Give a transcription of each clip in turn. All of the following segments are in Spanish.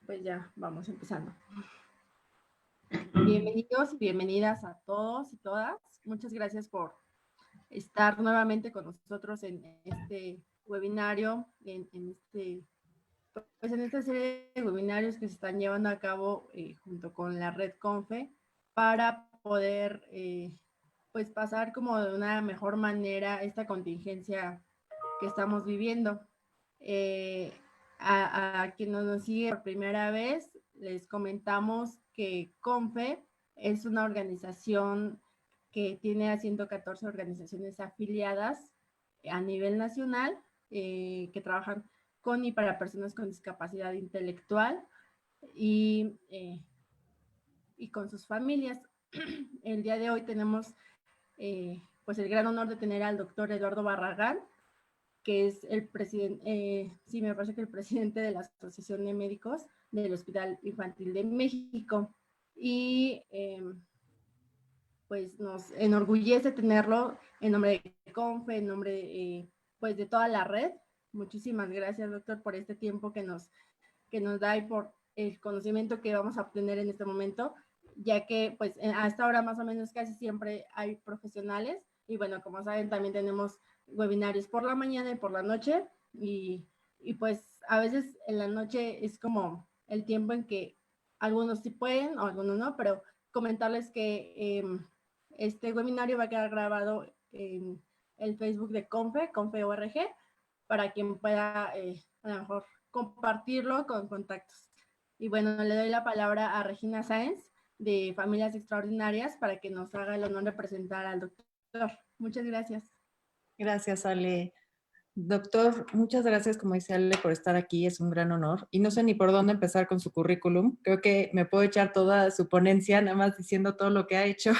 pues ya vamos empezando. Bienvenidos y bienvenidas a todos y todas. Muchas gracias por estar nuevamente con nosotros en este webinario, en esta serie de webinarios que se están llevando a cabo junto con la red CONFE para poder pues pasar como de una mejor manera esta contingencia que estamos viviendo. A quienes nos sigue por primera vez, les comentamos que CONFE es una organización que tiene a 114 organizaciones afiliadas a nivel nacional que trabajan con y para personas con discapacidad intelectual y con sus familias. El día de hoy tenemos pues el gran honor de tener al doctor Eduardo Barragán, que es el presidente, sí, me parece que el presidente de la Asociación de Médicos del Hospital Infantil de México. Y pues nos enorgullece tenerlo en nombre de CONFE, en nombre pues de toda la red. Muchísimas gracias, doctor, por este tiempo que nos da y por el conocimiento que vamos a obtener en este momento, ya que pues hasta ahora más o menos casi siempre hay profesionales y bueno, como saben, también tenemos webinarios por la mañana y por la noche y pues a veces en la noche es como el tiempo en que algunos sí pueden o algunos no, pero comentarles que este webinario va a quedar grabado en el Facebook de CONFE.org, para quien pueda a lo mejor compartirlo con contactos. Y bueno, le doy la palabra a Regina Sáenz de Familias Extraordinarias para que nos haga el honor de presentar al doctor. Muchas gracias. Gracias, Ale. Doctor, muchas gracias, como dice Ale, por estar aquí. Es un gran honor. Y no sé ni por dónde empezar con su currículum. Creo que me puedo echar toda su ponencia, nada más diciendo todo lo que ha hecho.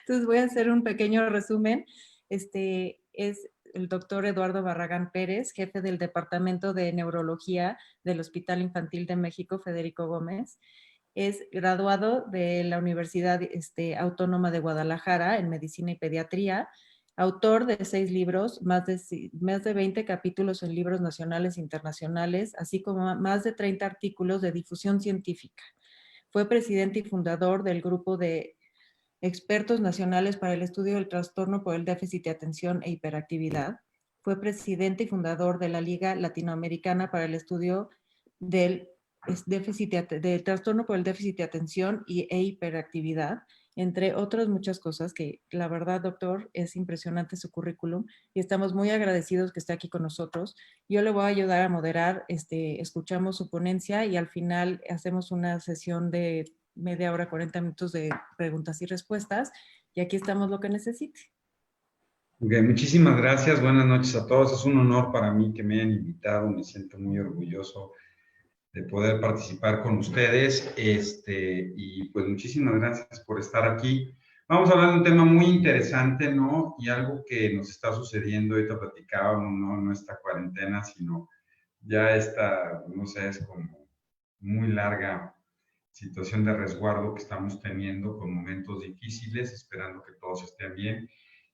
Entonces voy a hacer un pequeño resumen. Es el doctor Eduardo Barragán Pérez, jefe del Departamento de Neurología del Hospital Infantil de México, Federico Gómez. Es graduado de la Universidad Autónoma de Guadalajara en Medicina y Pediatría, autor de 6 libros, más de 20 capítulos en libros nacionales e internacionales, así como más de 30 artículos de difusión científica. Fue presidente y fundador del grupo de expertos nacionales para el estudio del trastorno por el déficit de atención e hiperactividad. Fue presidente y fundador de la Liga Latinoamericana para el estudio del trastorno por el déficit de atención e hiperactividad, entre otras muchas cosas que la verdad, doctor, es impresionante su currículum y estamos muy agradecidos que esté aquí con nosotros. Yo le voy a ayudar a moderar, escuchamos su ponencia y al final hacemos una sesión de media hora, 40 minutos de preguntas y respuestas y aquí estamos lo que necesite. Okay, muchísimas gracias, buenas noches a todos. Es un honor para mí que me hayan invitado, me siento muy orgulloso de poder participar con ustedes, y pues muchísimas gracias por estar aquí. Vamos a hablar de un tema muy interesante, ¿no? Y algo que nos está sucediendo, ahorita platicábamos, no esta cuarentena, sino ya esta, no sé, es como muy larga situación de resguardo que estamos teniendo con momentos difíciles, esperando que todos estén bien.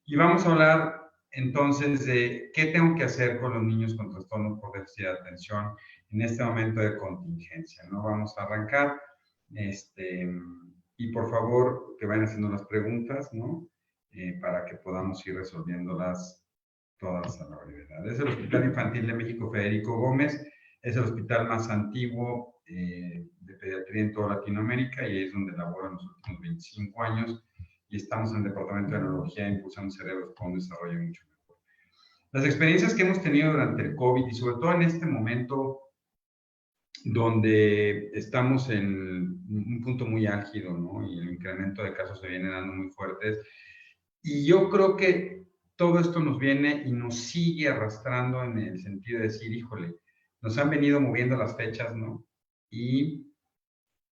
Y vamos a hablar entonces de qué tengo que hacer con los niños con trastorno por déficit de atención en este momento de contingencia, ¿no? Vamos a arrancar, y por favor que vayan haciendo las preguntas, ¿no? Para que podamos ir resolviéndolas todas a la brevedad. Es el Hospital Infantil de México Federico Gómez, es el hospital más antiguo de pediatría en toda Latinoamérica y es donde labora en los últimos 25 años y estamos en el Departamento de Neurología impulsando cerebros para un desarrollo mucho mejor. Las experiencias que hemos tenido durante el COVID y sobre todo en este momento donde estamos en un punto muy álgido, ¿no? Y el incremento de casos se viene dando muy fuertes. Y yo creo que todo esto nos viene y nos sigue arrastrando en el sentido de decir, híjole, nos han venido moviendo las fechas, ¿no? Y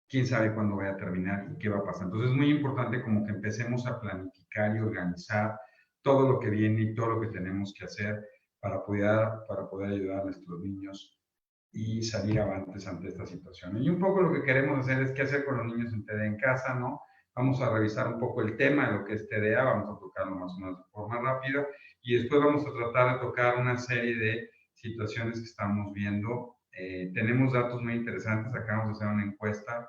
quién sabe cuándo vaya a terminar y qué va a pasar. Entonces es muy importante como que empecemos a planificar y organizar todo lo que viene y todo lo que tenemos que hacer para poder ayudar a nuestros niños y salir avantes ante esta situación. Y un poco lo que queremos hacer es qué hacer con los niños en TDA en casa, ¿no? Vamos a revisar un poco el tema de lo que es TDA, vamos a tocarlo más o menos de forma rápida y después vamos a tratar de tocar una serie de situaciones que estamos viendo Tenemos datos muy interesantes, acabamos de hacer una encuesta,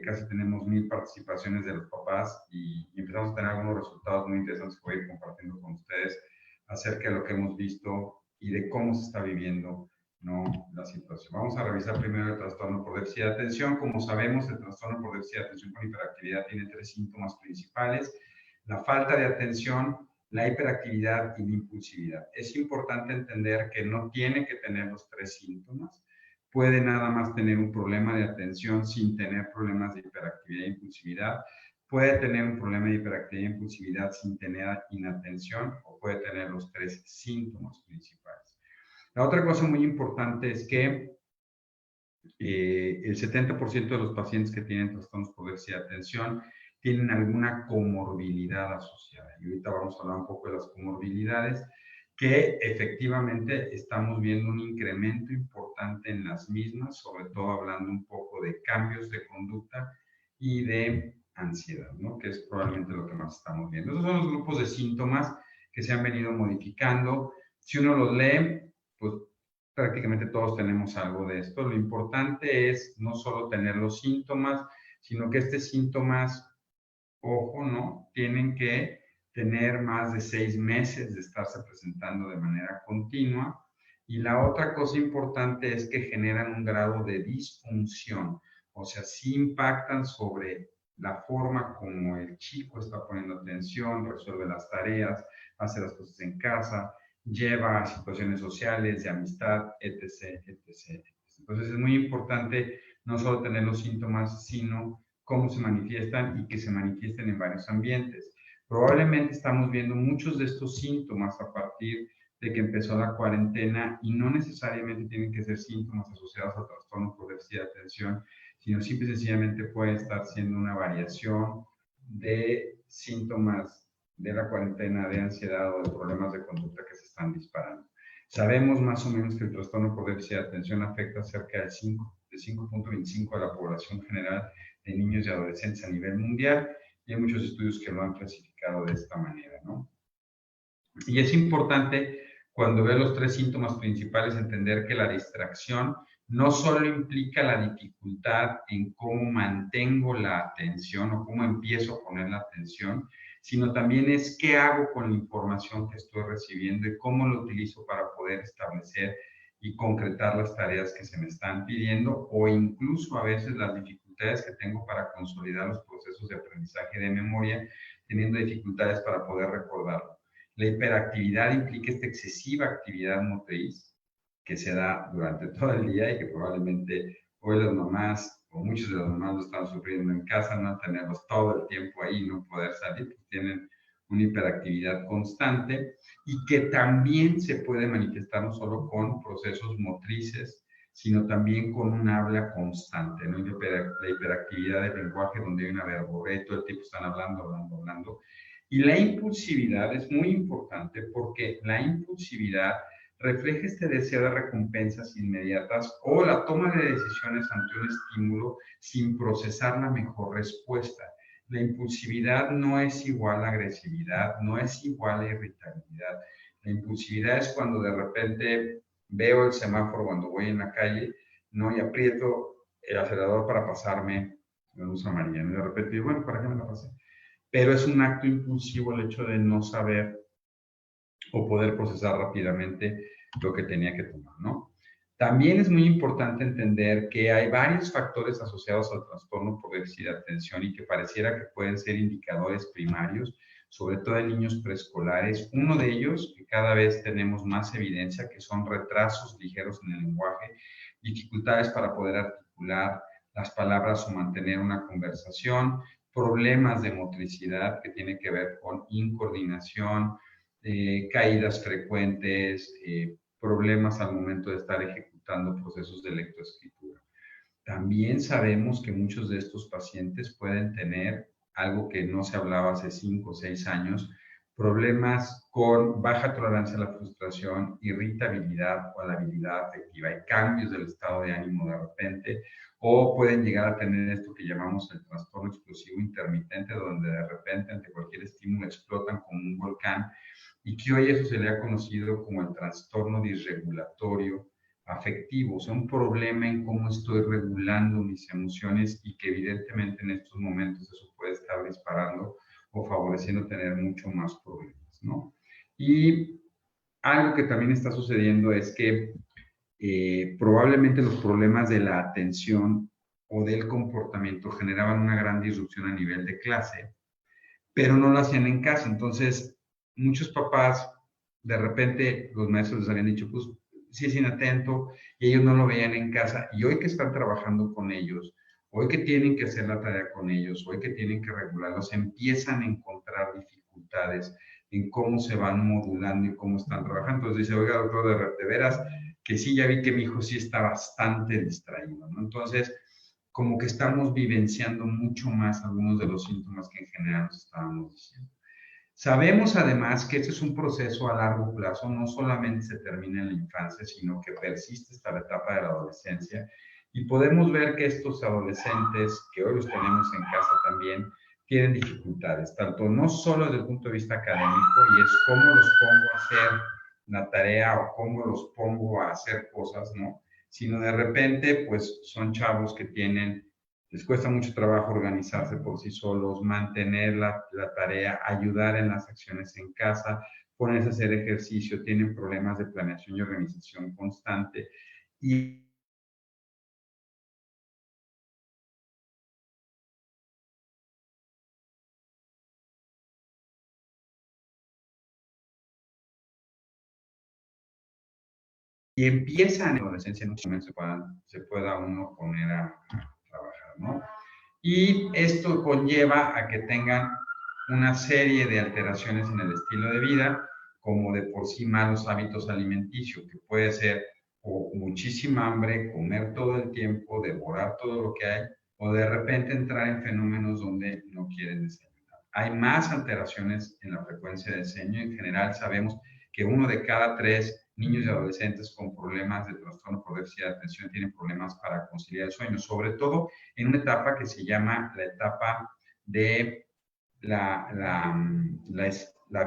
casi tenemos 1000 participaciones de los papás y empezamos a tener algunos resultados muy interesantes que voy a ir compartiendo con ustedes acerca de lo que hemos visto y de cómo se está viviendo, ¿no?, la situación. Vamos a revisar primero el trastorno por déficit de atención. Como sabemos, el trastorno por déficit de atención con hiperactividad tiene 3 síntomas principales: la falta de atención, la hiperactividad y la impulsividad. Es importante entender que no tiene que tener los 3 síntomas. Puede nada más tener un problema de atención sin tener problemas de hiperactividad e impulsividad. Puede tener un problema de hiperactividad e impulsividad sin tener inatención, o puede tener los 3 síntomas principales. La otra cosa muy importante es que el 70% de los pacientes que tienen trastornos por déficit de atención tienen alguna comorbilidad asociada. Y ahorita vamos a hablar un poco de las comorbilidades, que efectivamente estamos viendo un incremento importante en las mismas, sobre todo hablando un poco de cambios de conducta y de ansiedad, ¿no?, que es probablemente lo que más estamos viendo. Esos son los grupos de síntomas que se han venido modificando. Si uno los lee, pues prácticamente todos tenemos algo de esto. Lo importante es no solo tener los síntomas, sino que estos síntomas, ojo, ¿no?, tienen que tener más de 6 meses de estarse presentando de manera continua. Y la otra cosa importante es que generan un grado de disfunción, o sea, sí impactan sobre la forma como el chico está poniendo atención, resuelve las tareas, hace las cosas en casa, lleva a situaciones sociales, de amistad, etc., etc. Entonces es muy importante no solo tener los síntomas, sino cómo se manifiestan y que se manifiesten en varios ambientes. Probablemente estamos viendo muchos de estos síntomas a partir de que empezó la cuarentena, y no necesariamente tienen que ser síntomas asociados a trastornos por déficit de atención, sino simple y sencillamente puede estar siendo una variación de síntomas de la cuarentena, de ansiedad o de problemas de conducta que se están disparando. Sabemos más o menos que el trastorno por déficit de atención afecta a cerca de 5.25 de la población general de niños y adolescentes a nivel mundial, y hay muchos estudios que lo han clasificado de esta manera, ¿no? Y es importante, cuando ve los 3 síntomas principales, entender que la distracción no solo implica la dificultad en cómo mantengo la atención o cómo empiezo a poner la atención, sino también es qué hago con la información que estoy recibiendo y cómo lo utilizo para poder establecer y concretar las tareas que se me están pidiendo, o incluso a veces las dificultades que tengo para consolidar los procesos de aprendizaje de memoria, teniendo dificultades para poder recordarlo. La hiperactividad implica esta excesiva actividad motriz que se da durante todo el día y que probablemente hoy las mamás, o muchos de las mamás, lo están sufriendo en casa, no tenerlos todo el tiempo ahí, no poder salir, pues tienen una hiperactividad constante, y que también se puede manifestar no solo con procesos motrices, sino también con un habla constante, ¿no? La hiperactividad del lenguaje, donde hay una verborrea, todo el tiempo están hablando. Y la impulsividad es muy importante, porque la impulsividad refleja este deseo de recompensas inmediatas o la toma de decisiones ante un estímulo sin procesar la mejor respuesta. La impulsividad no es igual a agresividad, no es igual a irritabilidad. La impulsividad es cuando de repente veo el semáforo cuando voy en la calle, ¿no?, y aprieto el acelerador para pasarme la luz amarilla. Y de repente digo, bueno, ¿para qué me la pasé? Pero es un acto impulsivo el hecho de no saber o poder procesar rápidamente lo que tenía que tomar, ¿no? También es muy importante entender que hay varios factores asociados al trastorno por déficit de atención y que pareciera que pueden ser indicadores primarios, sobre todo en niños preescolares. Uno de ellos, que cada vez tenemos más evidencia, que son retrasos ligeros en el lenguaje, dificultades para poder articular las palabras o mantener una conversación, problemas de motricidad que tienen que ver con incoordinación, caídas frecuentes, problemas al momento de estar ejecutando procesos de lectoescritura. También sabemos que muchos de estos pacientes pueden tener algo que no se hablaba hace 5 o 6 años, problemas con baja tolerancia a la frustración, irritabilidad o a la habilidad afectiva. Hay cambios del estado de ánimo de repente, o pueden llegar a tener esto que llamamos el trastorno explosivo intermitente, donde de repente ante cualquier estímulo explotan como un volcán, y que hoy eso se le ha conocido como el trastorno disregulatorio afectivo, o sea, un problema en cómo estoy regulando mis emociones y que evidentemente en estos momentos eso puede estar disparando o favoreciendo tener mucho más problemas, ¿no? Y algo que también está sucediendo es que probablemente los problemas de la atención o del comportamiento generaban una gran disrupción a nivel de clase, pero no lo hacían en casa. Entonces, muchos papás, de repente, los maestros les habían dicho, pues, sí es inatento, y ellos no lo veían en casa. Y hoy que están trabajando con ellos, hoy que tienen que hacer la tarea con ellos, hoy que tienen que regularlos, empiezan a encontrar dificultades en cómo se van modulando y cómo están trabajando. Entonces dice, oiga, doctor, de veras, que sí, ya vi que mi hijo sí está bastante distraído, ¿no? Entonces, como que estamos vivenciando mucho más algunos de los síntomas que en general nos estábamos diciendo. Sabemos además que este es un proceso a largo plazo, no solamente se termina en la infancia, sino que persiste hasta la etapa de la adolescencia, y podemos ver que estos adolescentes, que hoy los tenemos en casa también, tienen dificultades, tanto no solo desde el punto de vista académico, y es cómo los pongo a hacer la tarea o cómo los pongo a hacer cosas, ¿no? Sino de repente, pues son chavos que les cuesta mucho trabajo organizarse por sí solos, mantener la tarea, ayudar en las acciones en casa, ponerse a hacer ejercicio, tienen problemas de planeación y organización constante. Y empiezan en la adolescencia, en muchos momentos se pueda uno poner a trabajar, ¿no? Y esto conlleva a que tengan una serie de alteraciones en el estilo de vida, como de por sí malos hábitos alimenticios, que puede ser o muchísima hambre, comer todo el tiempo, devorar todo lo que hay, o de repente entrar en fenómenos donde no quieren desayunar. Hay más alteraciones en la frecuencia del sueño. En general sabemos que 1 de cada 3 niños y adolescentes con problemas de trastorno por déficit de atención tienen problemas para conciliar el sueño, sobre todo en una etapa que se llama la etapa de la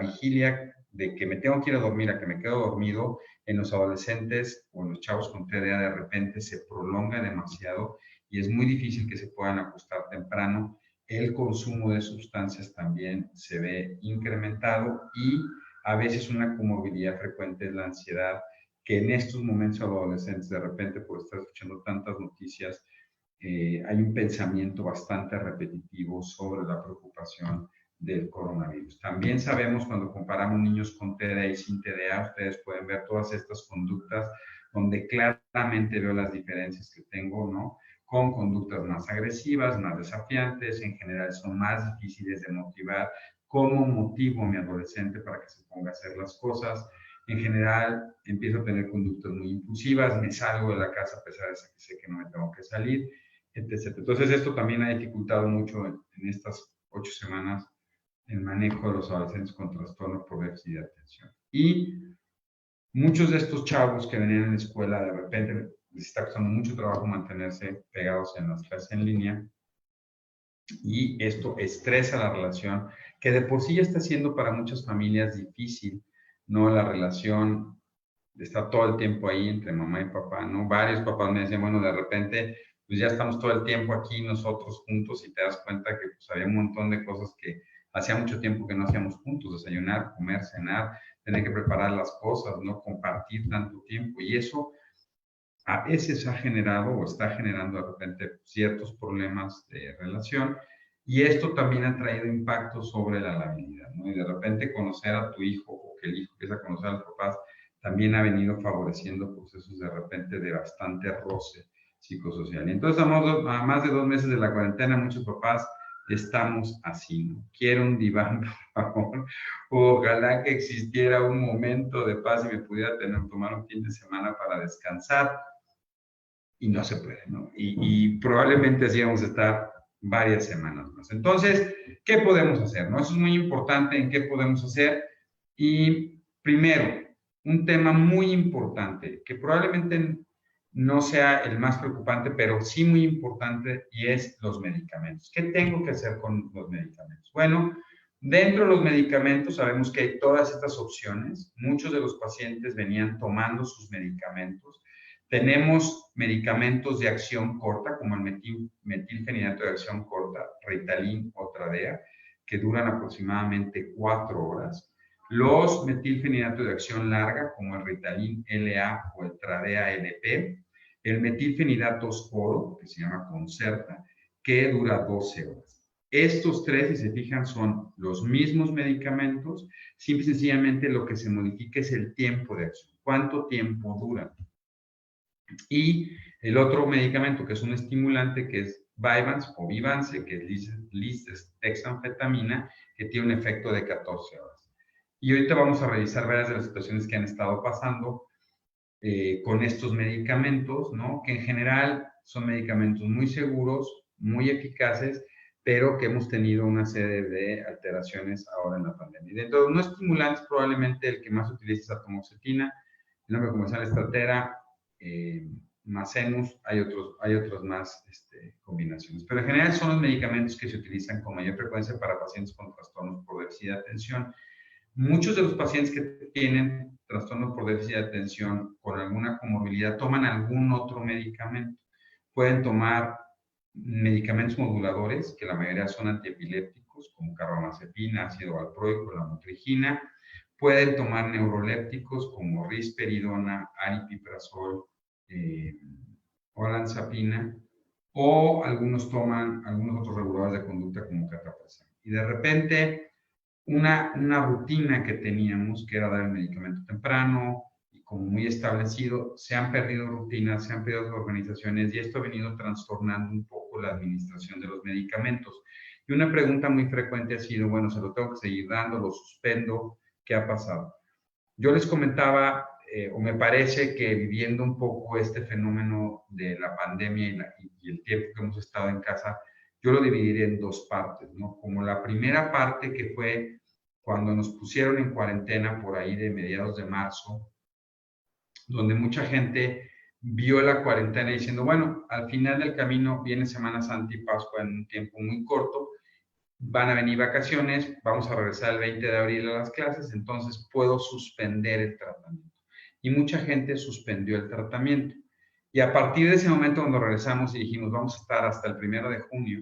vigilia, de que me tengo que ir a dormir a que me quedo dormido. En los adolescentes o en los chavos con TDA de repente se prolonga demasiado y es muy difícil que se puedan acostar temprano. El consumo de sustancias también se ve incrementado y a veces una comorbilidad frecuente es la ansiedad, que en estos momentos adolescentes de repente por estar escuchando tantas noticias hay un pensamiento bastante repetitivo sobre la preocupación del coronavirus. También sabemos cuando comparamos niños con TDA y sin TDA, ustedes pueden ver todas estas conductas donde claramente veo las diferencias que tengo, ¿no? Con conductas más agresivas, más desafiantes, en general son más difíciles de motivar. ¿Cómo motivo a mi adolescente para que se ponga a hacer las cosas? En general, empiezo a tener conductas muy impulsivas, me salgo de la casa a pesar de que sé que no me tengo que salir, etc. Entonces, esto también ha dificultado mucho en estas 8 semanas el manejo de los adolescentes con trastorno por déficit de atención. Y muchos de estos chavos que venían en la escuela, de repente les está costando mucho trabajo mantenerse pegados en las clases en línea, y esto estresa la relación, que de por sí ya está siendo para muchas familias difícil, ¿no? La relación está todo el tiempo ahí entre mamá y papá, ¿no? Varios papás me decían, bueno, de repente, pues ya estamos todo el tiempo aquí nosotros juntos y te das cuenta que pues, había un montón de cosas que hacía mucho tiempo que no hacíamos juntos, desayunar, comer, cenar, tener que preparar las cosas, ¿no? Compartir tanto tiempo, y eso a veces ha generado o está generando de repente ciertos problemas de relación, y esto también ha traído impactos sobre la labilidad, ¿no? Y de repente conocer a tu hijo o que el hijo empieza a conocer a los papás también ha venido favoreciendo procesos de repente de bastante roce psicosocial. Y entonces a más de 2 meses de la cuarentena, muchos papás estamos así, ¿no? Quiero un diván, por favor. Ojalá que existiera un momento de paz y me pudiera tomar un fin de semana para descansar, y no se puede, ¿no? Y probablemente así vamos a estar varias semanas más. Entonces, ¿qué podemos hacer? ¿No? Eso es muy importante, en qué podemos hacer. Y primero, un tema muy importante, que probablemente no sea el más preocupante, pero sí muy importante, y es los medicamentos. ¿Qué tengo que hacer con los medicamentos? Bueno, dentro de los medicamentos sabemos que hay todas estas opciones. Muchos de los pacientes venían tomando sus medicamentos, Tenemos medicamentos de acción corta, como el metilfenidato de acción corta, Ritalin o Tradea, que duran aproximadamente 4 horas. Los metilfenidato de acción larga, como el Ritalin LA o el Tradea LP. El metilfenidato oscuro, que se llama Concerta, que dura 12 horas. Estos tres, si se fijan, son los mismos medicamentos, simple y sencillamente lo que se modifica es el tiempo de acción. ¿Cuánto tiempo duran? Y el otro medicamento, que es un estimulante, que es Vyvanse o Vyvanse, que es lisdexanfetamina, que tiene un efecto de 14 horas. Y ahorita vamos a revisar varias de las situaciones que han estado pasando con estos medicamentos, ¿no? Que en general son medicamentos muy seguros, muy eficaces, pero que hemos tenido una serie de alteraciones ahora en la pandemia. Y dentro de los no estimulantes, probablemente el que más se utiliza es atomoxetina, el nombre comercial es Strattera, Mazenus, hay otros más combinaciones. Pero en general son los medicamentos que se utilizan con mayor frecuencia para pacientes con trastornos por déficit de atención. Muchos de los pacientes que tienen trastornos por déficit de atención con alguna comorbilidad toman algún otro medicamento. Pueden tomar medicamentos moduladores, que la mayoría son antiepilépticos, como carbamazepina, ácido valproico, la motrigina. Pueden tomar neurolépticos como risperidona, aripiprazol, olanzapina, o algunos toman algunos otros reguladores de conducta como cataplexam. Y de repente, una rutina que teníamos, que era dar el medicamento temprano y como muy establecido, se han perdido rutinas, se han perdido organizaciones y esto ha venido trastornando un poco la administración de los medicamentos. Y una pregunta muy frecuente ha sido, bueno, ¿se lo tengo que seguir dando? ¿Lo suspendo? ¿Qué ha pasado? Yo les comentaba, o me parece que viviendo un poco este fenómeno de la pandemia y el tiempo que hemos estado en casa, yo lo dividiré en dos partes, ¿no? Como la primera parte que fue cuando nos pusieron en cuarentena por ahí de mediados de marzo, donde mucha gente vio la cuarentena diciendo, bueno, al final del camino viene Semana Santa y Pascua en un tiempo muy corto, van a venir vacaciones, vamos a regresar el 20 de abril a las clases, entonces puedo suspender el tratamiento. Y mucha gente suspendió el tratamiento. Y a partir de ese momento cuando regresamos y dijimos, vamos a estar hasta el 1 de junio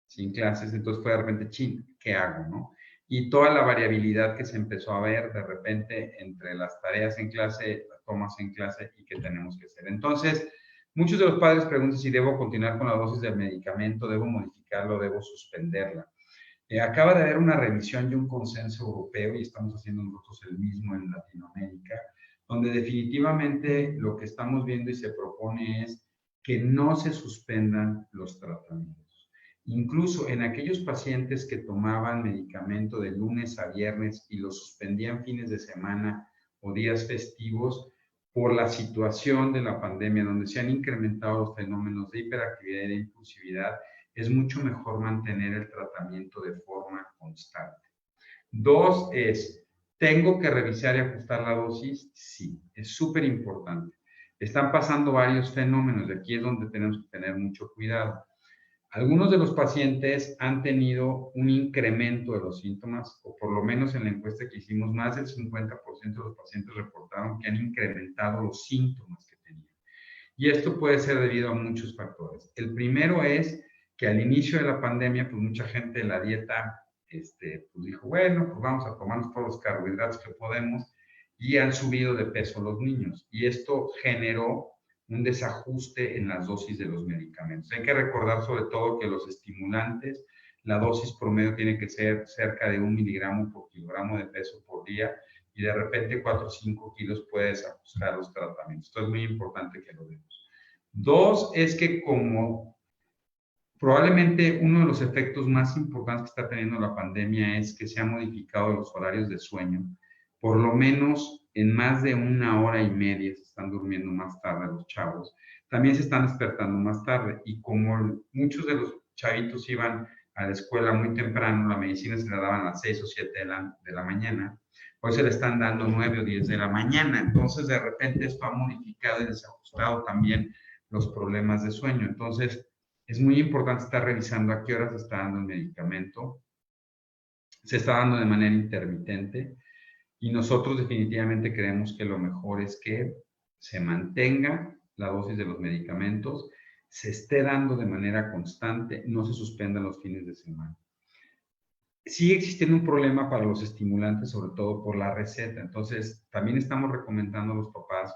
sin clases, entonces fue de repente, chin, ¿qué hago, no? Y toda la variabilidad que se empezó a ver de repente entre las tareas en clase, las tomas en clase y qué tenemos que hacer. Entonces, muchos de los padres preguntan si debo continuar con la dosis del medicamento, debo modificarlo, debo suspenderla. Acaba de haber una revisión y un consenso europeo, y estamos haciendo nosotros el mismo en Latinoamérica, donde definitivamente lo que estamos viendo y se propone es que no se suspendan los tratamientos. Incluso en aquellos pacientes que tomaban medicamento de lunes a viernes y lo suspendían fines de semana o días festivos, por la situación de la pandemia, donde se han incrementado los fenómenos de hiperactividad y de impulsividad, es mucho mejor mantener el tratamiento de forma constante. Dos es, ¿tengo que revisar y ajustar la dosis? Sí, es súper importante. Están pasando varios fenómenos y aquí es donde tenemos que tener mucho cuidado. Algunos de los pacientes han tenido un incremento de los síntomas, o por lo menos en la encuesta que hicimos, más del 50% de los pacientes reportaron que han incrementado los síntomas que tenían. Y esto puede ser debido a muchos factores. El primero es que al inicio de la pandemia, pues mucha gente de la dieta, pues dijo, bueno, pues vamos a tomarnos todos los carbohidratos que podemos, y han subido de peso los niños. Y esto generó un desajuste en las dosis de los medicamentos. Hay que recordar sobre todo que los estimulantes, la dosis promedio tiene que ser cerca de 1 miligramo por kilogramo de peso por día, y de repente 4 o 5 kilos puede desajustar los tratamientos. Esto es muy importante que lo vemos. Dos, es que como probablemente uno de los efectos más importantes que está teniendo la pandemia es que se han modificado los horarios de sueño, por lo menos en más de 1 hora y media se están durmiendo más tarde los chavos. También se están despertando más tarde y como muchos de los chavitos iban a la escuela muy temprano, la medicina se la daban a las 6 o 7 de la mañana, hoy se le están dando 9 o 10 de la mañana. Entonces, de repente esto ha modificado y desajustado también los problemas de sueño. Entonces, es muy importante estar revisando a qué hora se está dando el medicamento. Se está dando de manera intermitente y nosotros definitivamente creemos que lo mejor es que se mantenga la dosis de los medicamentos, se esté dando de manera constante, no se suspendan los fines de semana. Sigue existiendo un problema para los estimulantes, sobre todo por la receta. Entonces, también estamos recomendando a los papás,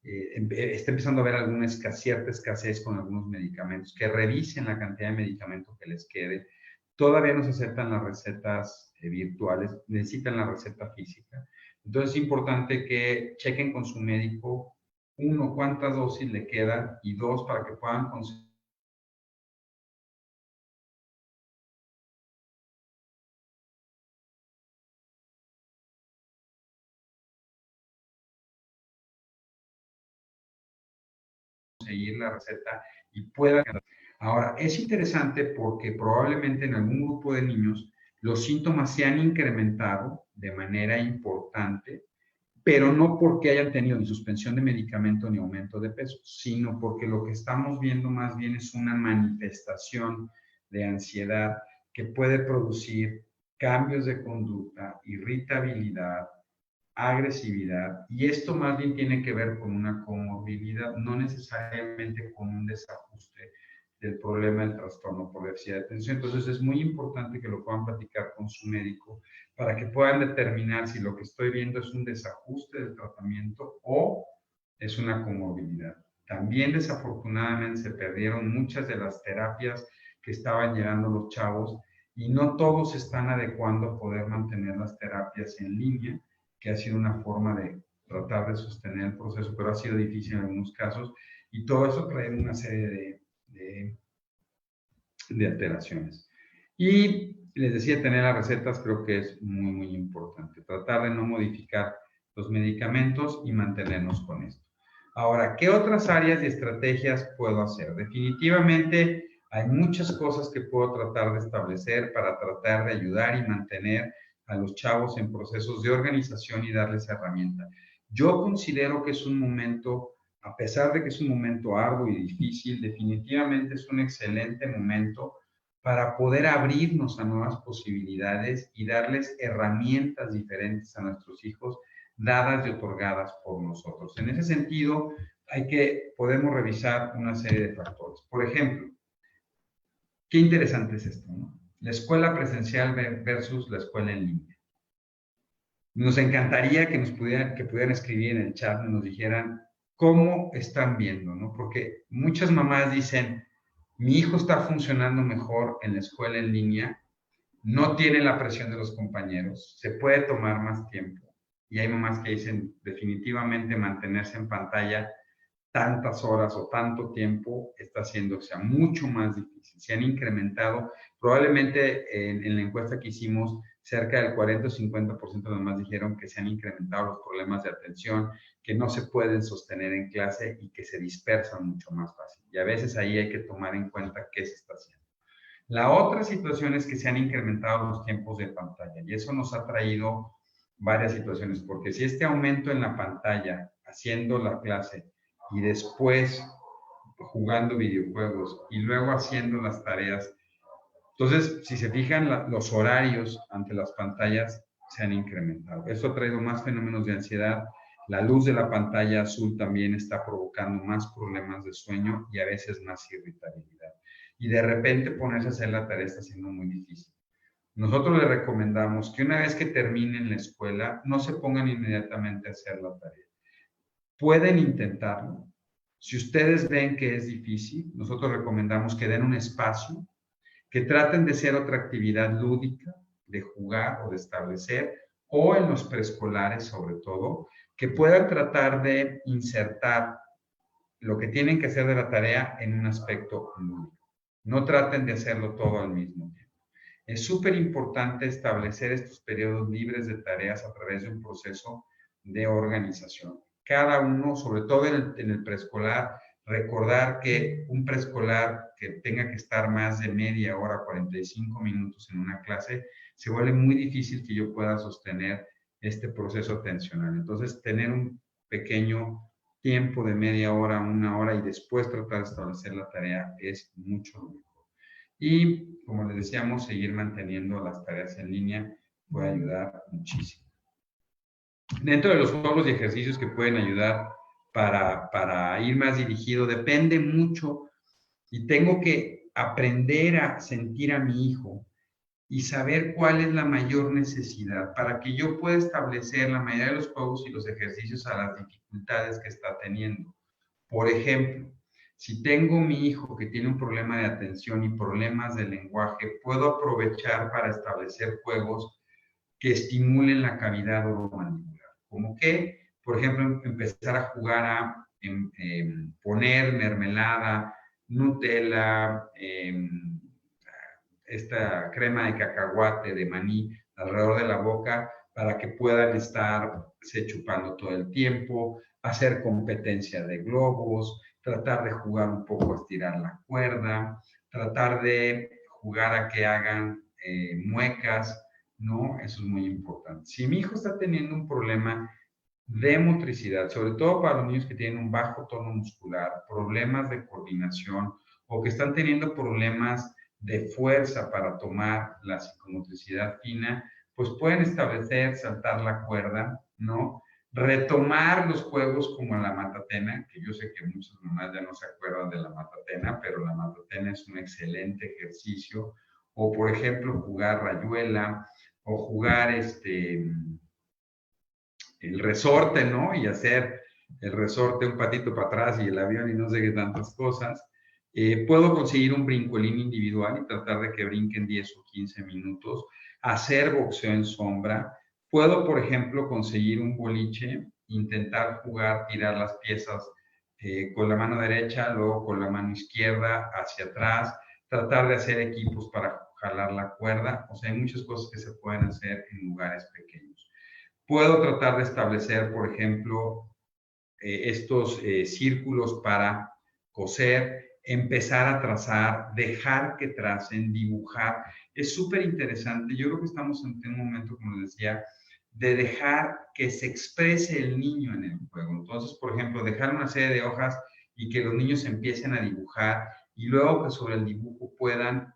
está empezando a haber alguna cierta escasez con algunos medicamentos, que revisen la cantidad de medicamentos que les quede. Todavía no se aceptan las recetas virtuales, necesitan la receta física. Entonces, es importante que chequen con su médico, uno, cuántas dosis le quedan, y dos, para que puedan conseguir la receta y puedan. Ahora, es interesante porque probablemente en algún grupo de niños los síntomas se han incrementado de manera importante, pero no porque hayan tenido ni suspensión de medicamento ni aumento de peso, sino porque lo que estamos viendo más bien es una manifestación de ansiedad que puede producir cambios de conducta, irritabilidad, agresividad, y esto más bien tiene que ver con una comorbilidad, no necesariamente con un desajuste del problema del trastorno por déficit de atención. Entonces es muy importante que lo puedan platicar con su médico para que puedan determinar si lo que estoy viendo es un desajuste del tratamiento o es una comorbilidad. También desafortunadamente se perdieron muchas de las terapias que estaban llegando los chavos y no todos se están adecuando a poder mantener las terapias en línea, que ha sido una forma de tratar de sostener el proceso, pero ha sido difícil en algunos casos, y todo eso trae una serie de alteraciones. Y les decía, tener las recetas creo que es muy, muy importante. Tratar de no modificar los medicamentos y mantenernos con esto. Ahora, ¿qué otras áreas y estrategias puedo hacer? Definitivamente hay muchas cosas que puedo tratar de establecer para tratar de ayudar y mantener a los chavos en procesos de organización y darles herramientas. Yo considero que es un momento, a pesar de que es un momento arduo y difícil, definitivamente es un excelente momento para poder abrirnos a nuevas posibilidades y darles herramientas diferentes a nuestros hijos, dadas y otorgadas por nosotros. En ese sentido, podemos revisar una serie de factores. Por ejemplo, qué interesante es esto, ¿no? La escuela presencial versus la escuela en línea. Nos encantaría que pudieran escribir en el chat y nos dijeran cómo están viendo, ¿no? Porque muchas mamás dicen, mi hijo está funcionando mejor en la escuela en línea, no tiene la presión de los compañeros, se puede tomar más tiempo. Y hay mamás que dicen, definitivamente mantenerse en pantalla tantas horas o tanto tiempo está haciendo que sea mucho más difícil. Se han incrementado, probablemente en la encuesta que hicimos, cerca del 40 o 50% de los más dijeron que se han incrementado los problemas de atención, que no se pueden sostener en clase y que se dispersan mucho más fácil. Y a veces ahí hay que tomar en cuenta qué se está haciendo. La otra situación es que se han incrementado los tiempos de pantalla y eso nos ha traído varias situaciones, porque si este aumento en la pantalla, haciendo la clase y después jugando videojuegos y luego haciendo las tareas, entonces, si se fijan, los horarios ante las pantallas se han incrementado. Eso ha traído más fenómenos de ansiedad. La luz de la pantalla azul también está provocando más problemas de sueño y a veces más irritabilidad. Y de repente ponerse a hacer la tarea está siendo muy difícil. Nosotros les recomendamos que una vez que terminen la escuela, no se pongan inmediatamente a hacer la tarea. Pueden intentarlo. Si ustedes ven que es difícil, nosotros recomendamos que den un espacio, que traten de hacer otra actividad lúdica, de jugar o de establecer, o en los preescolares sobre todo, que puedan tratar de insertar lo que tienen que hacer de la tarea en un aspecto lúdico. No traten de hacerlo todo al mismo tiempo. Es súper importante establecer estos periodos libres de tareas a través de un proceso de organización. Cada uno, sobre todo en el preescolar, recordar que un preescolar que tenga que estar más de media hora, 45 minutos en una clase, se vuelve muy difícil que yo pueda sostener este proceso atencional. Entonces, tener un pequeño tiempo de media hora, una hora y después tratar de establecer la tarea es mucho mejor. Y, como les decíamos, seguir manteniendo las tareas en línea puede ayudar muchísimo. Dentro de los juegos y ejercicios que pueden ayudar para ir más dirigido. Depende mucho y tengo que aprender a sentir a mi hijo y saber cuál es la mayor necesidad para que yo pueda establecer la mayoría de los juegos y los ejercicios a las dificultades que está teniendo. Por ejemplo, si tengo mi hijo que tiene un problema de atención y problemas de lenguaje, puedo aprovechar para establecer juegos que estimulen la cavidad oromandibular. Como que, por ejemplo, empezar a jugar a poner mermelada, Nutella, esta crema de cacahuate, de maní, alrededor de la boca para que puedan estarse chupando todo el tiempo, hacer competencia de globos, tratar de jugar un poco a estirar la cuerda, tratar de jugar a que hagan muecas, ¿no? Eso es muy importante. Si mi hijo está teniendo un problema de motricidad, sobre todo para los niños que tienen un bajo tono muscular, problemas de coordinación o que están teniendo problemas de fuerza para tomar la psicomotricidad fina, pues pueden establecer saltar la cuerda, ¿no? Retomar los juegos como la matatena, que yo sé que muchas mamás ya no se acuerdan de la matatena, pero la matatena es un excelente ejercicio. O, por ejemplo, jugar rayuela, o jugar el resorte, ¿no? Y hacer el resorte un patito para atrás y el avión y no sé qué tantas cosas. Puedo conseguir un brincolín individual y tratar de que brinquen 10 o 15 minutos. Hacer boxeo en sombra. Puedo, por ejemplo, conseguir un boliche, intentar jugar, tirar las piezas con la mano derecha, luego con la mano izquierda hacia atrás, tratar de hacer equipos para jalar la cuerda. O sea, hay muchas cosas que se pueden hacer en lugares pequeños. Puedo tratar de establecer, por ejemplo, estos círculos para coser, empezar a trazar, dejar que tracen, dibujar. Es súper interesante. Yo creo que estamos en un momento, como les decía, de dejar que se exprese el niño en el juego. Entonces, por ejemplo, dejar una serie de hojas y que los niños empiecen a dibujar y luego que sobre el dibujo puedan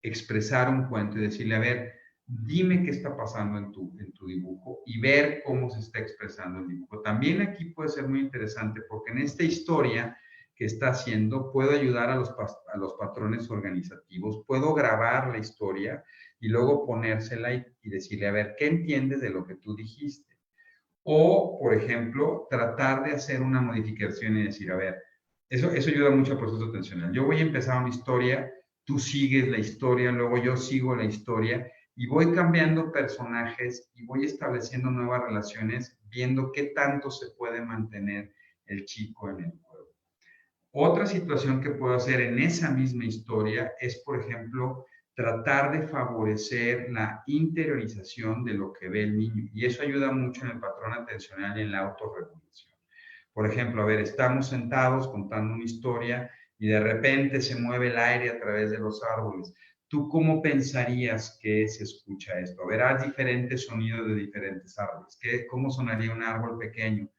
expresar un cuento y decirle, a ver, dime qué está pasando en tu dibujo y ver cómo se está expresando el dibujo. También aquí puede ser muy interesante porque en esta historia que está haciendo puedo ayudar a los patrones organizativos, puedo grabar la historia y luego ponérsela y decirle, a ver, ¿qué entiendes de lo que tú dijiste? O, por ejemplo, tratar de hacer una modificación y decir, a ver, eso ayuda mucho al proceso atencional. Yo voy a empezar una historia, tú sigues la historia, luego yo sigo la historia y voy cambiando personajes y voy estableciendo nuevas relaciones, viendo qué tanto se puede mantener el chico en el juego. Otra situación que puedo hacer en esa misma historia es, por ejemplo, tratar de favorecer la interiorización de lo que ve el niño. Y eso ayuda mucho en el patrón atencional y en la autorregulación. Por ejemplo, a ver, estamos sentados contando una historia y de repente se mueve el aire a través de los árboles. ¿Tú cómo pensarías que se escucha esto? Verás diferentes sonidos de diferentes árboles. ¿Cómo sonaría un árbol pequeño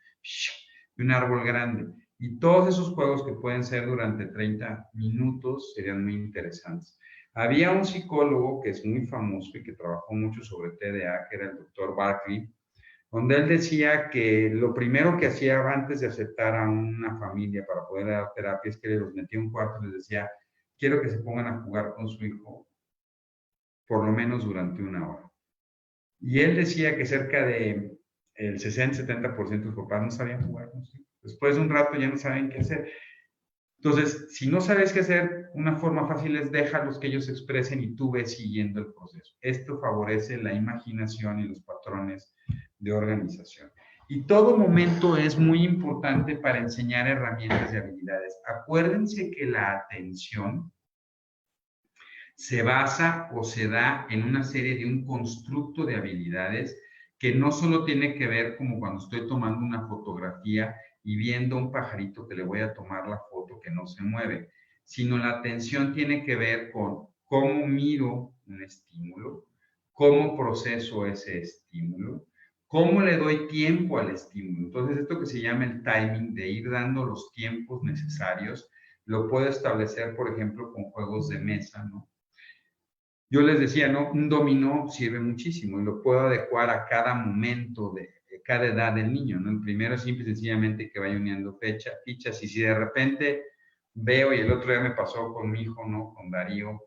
y un árbol grande? Y todos esos juegos que pueden ser durante 30 minutos serían muy interesantes. Había un psicólogo que es muy famoso y que trabajó mucho sobre TDA, que era el doctor Barkley, donde él decía que lo primero que hacía antes de aceptar a una familia para poder dar terapia es que los metía en un cuarto y les decía, quiero que se pongan a jugar con su hijo por lo menos durante 1 hora. Y él decía que cerca de el 60-70% de los papás no sabían jugar con su hijo. Después de un rato ya no saben qué hacer. Entonces, si no sabes qué hacer, una forma fácil es déjalos que ellos se expresen y tú ves siguiendo el proceso. Esto favorece la imaginación y los patrones de organización. Y todo momento es muy importante para enseñar herramientas y habilidades. Acuérdense que la atención se basa o se da en una serie de un constructo de habilidades que no solo tiene que ver como cuando estoy tomando una fotografía y viendo un pajarito que le voy a tomar la foto que no se mueve, sino la atención tiene que ver con cómo miro un estímulo, cómo proceso ese estímulo, cómo le doy tiempo al estímulo. Entonces, esto que se llama el timing, de ir dando los tiempos necesarios, lo puedo establecer, por ejemplo, con juegos de mesa, ¿no? Yo les decía, ¿no? Un dominó sirve muchísimo y lo puedo adecuar a cada momento de cada edad del niño, ¿no? El primero es simple y sencillamente que vaya uniendo fichas, y si de repente veo, y el otro día me pasó con mi hijo, ¿no? Con Darío,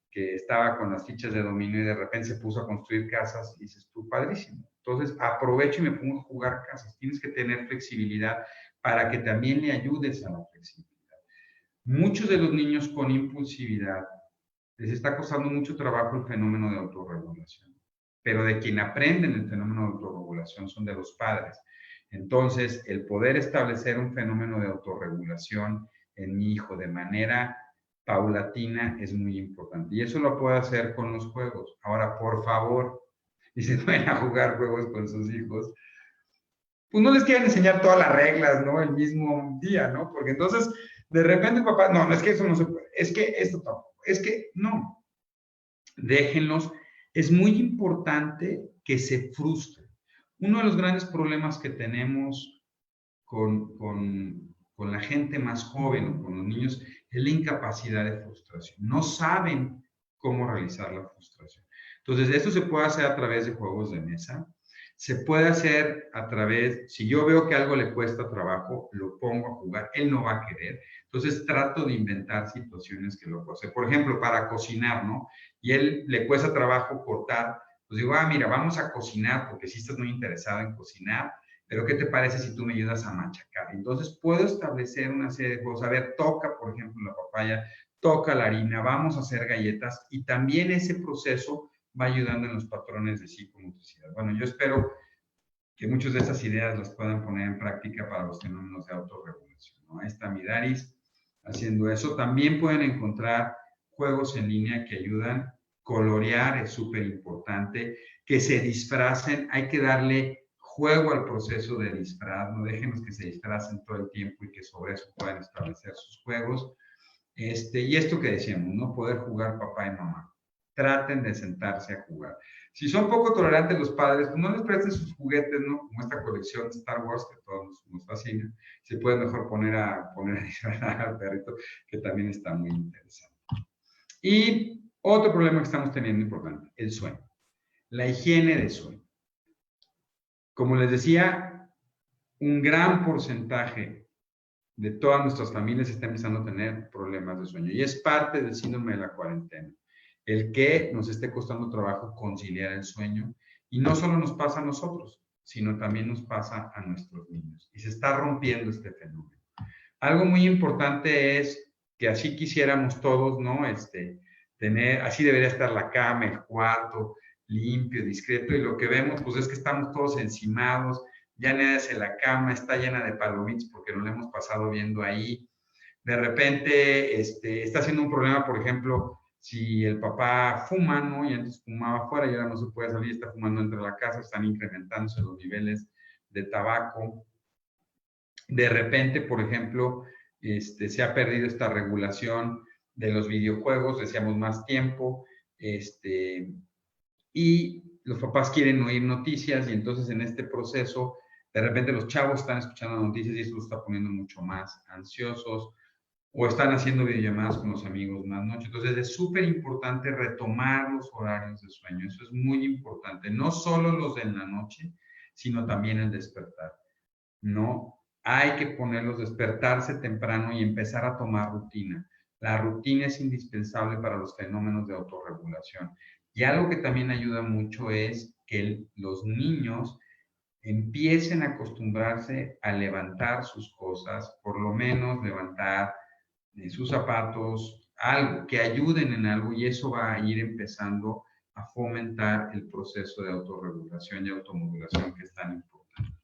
que estaba con las fichas de dominio y de repente se puso a construir casas, y dices tú, padrísimo. Entonces aprovecho y me pongo a jugar casas. Tienes que tener flexibilidad para que también le ayudes a la flexibilidad. Muchos de los niños con impulsividad les está costando mucho trabajo el fenómeno de autorregulación, pero de quien aprenden el fenómeno de autorregulación son de los padres. Entonces, el poder establecer un fenómeno de autorregulación en mi hijo de manera paulatina es muy importante. Y eso lo puede hacer con los juegos. Ahora, por favor, y si van a jugar juegos con sus hijos, pues no les quieren enseñar todas las reglas, ¿no? El mismo día, ¿no? Porque entonces, de repente, papá, no, es que eso no se puede, es que esto tampoco, es que no. Déjenlos. Es muy importante que se frustren. Uno de los grandes problemas que tenemos con la gente más joven o con los niños es la incapacidad de frustración. No saben cómo realizar la frustración. Entonces, esto se puede hacer a través de juegos de mesa. Se puede hacer a través, si yo veo que algo le cuesta trabajo, lo pongo a jugar, él no va a querer. Entonces trato de inventar situaciones que lo puedo hacer. Por ejemplo, para cocinar, ¿no? Y él le cuesta trabajo cortar, pues digo, mira, vamos a cocinar, porque sí estás muy interesado en cocinar, pero ¿qué te parece si tú me ayudas a machacar? Entonces puedo establecer una serie de juegos. A ver, toca, por ejemplo, la papaya, toca la harina, vamos a hacer galletas, y también ese proceso va ayudando en los patrones de psicomotricidad. Bueno, yo espero que muchas de esas ideas las puedan poner en práctica para los fenómenos de autorregulación, ¿no? Ahí está Midaris haciendo eso. También pueden encontrar juegos en línea que ayudan. Colorear es súper importante. Que se disfracen. Hay que darle juego al proceso de disfraz. No déjenos que se disfracen todo el tiempo y que sobre eso puedan establecer sus juegos. Y esto que decíamos, ¿no? Poder jugar papá y mamá. Traten de sentarse a jugar. Si son poco tolerantes los padres, pues no les presten sus juguetes, ¿no? Como esta colección de Star Wars que todos nos fascina. Se puede mejor poner a disfrazar al perrito, que también está muy interesante. Y otro problema que estamos teniendo importante, el sueño. La higiene de sueño. Como les decía, un gran porcentaje de todas nuestras familias está empezando a tener problemas de sueño. Y es parte del síndrome de la cuarentena. El que nos esté costando trabajo conciliar el sueño. Y no solo nos pasa a nosotros, sino también nos pasa a nuestros niños. Y se está rompiendo este fenómeno. Algo muy importante es que así quisiéramos todos, ¿no? Así debería estar la cama, el cuarto, limpio, discreto. Y lo que vemos, pues es que estamos todos encimados. Ya nadie hace la cama, está llena de palomitas porque nos la hemos pasado viendo ahí. De repente está siendo un problema, por ejemplo, si el papá fuma, ¿no? Y antes fumaba afuera y ahora no se puede salir, está fumando dentro de la casa, están incrementándose los niveles de tabaco. De repente, por ejemplo, se ha perdido esta regulación de los videojuegos, decíamos más tiempo, y los papás quieren oír noticias y entonces en este proceso, de repente los chavos están escuchando noticias y eso los está poniendo mucho más ansiosos, o están haciendo videollamadas con los amigos más noche. Entonces es súper importante retomar los horarios de sueño. Eso es muy importante. No solo los de la noche, sino también el despertar. No hay que ponerlos, despertarse temprano y empezar a tomar rutina. La rutina es indispensable para los fenómenos de autorregulación. Y algo que también ayuda mucho es que los niños empiecen a acostumbrarse a levantar sus cosas, por lo menos levantar sus zapatos, algo, que ayuden en algo, y eso va a ir empezando a fomentar el proceso de autorregulación y automodulación que es tan importante.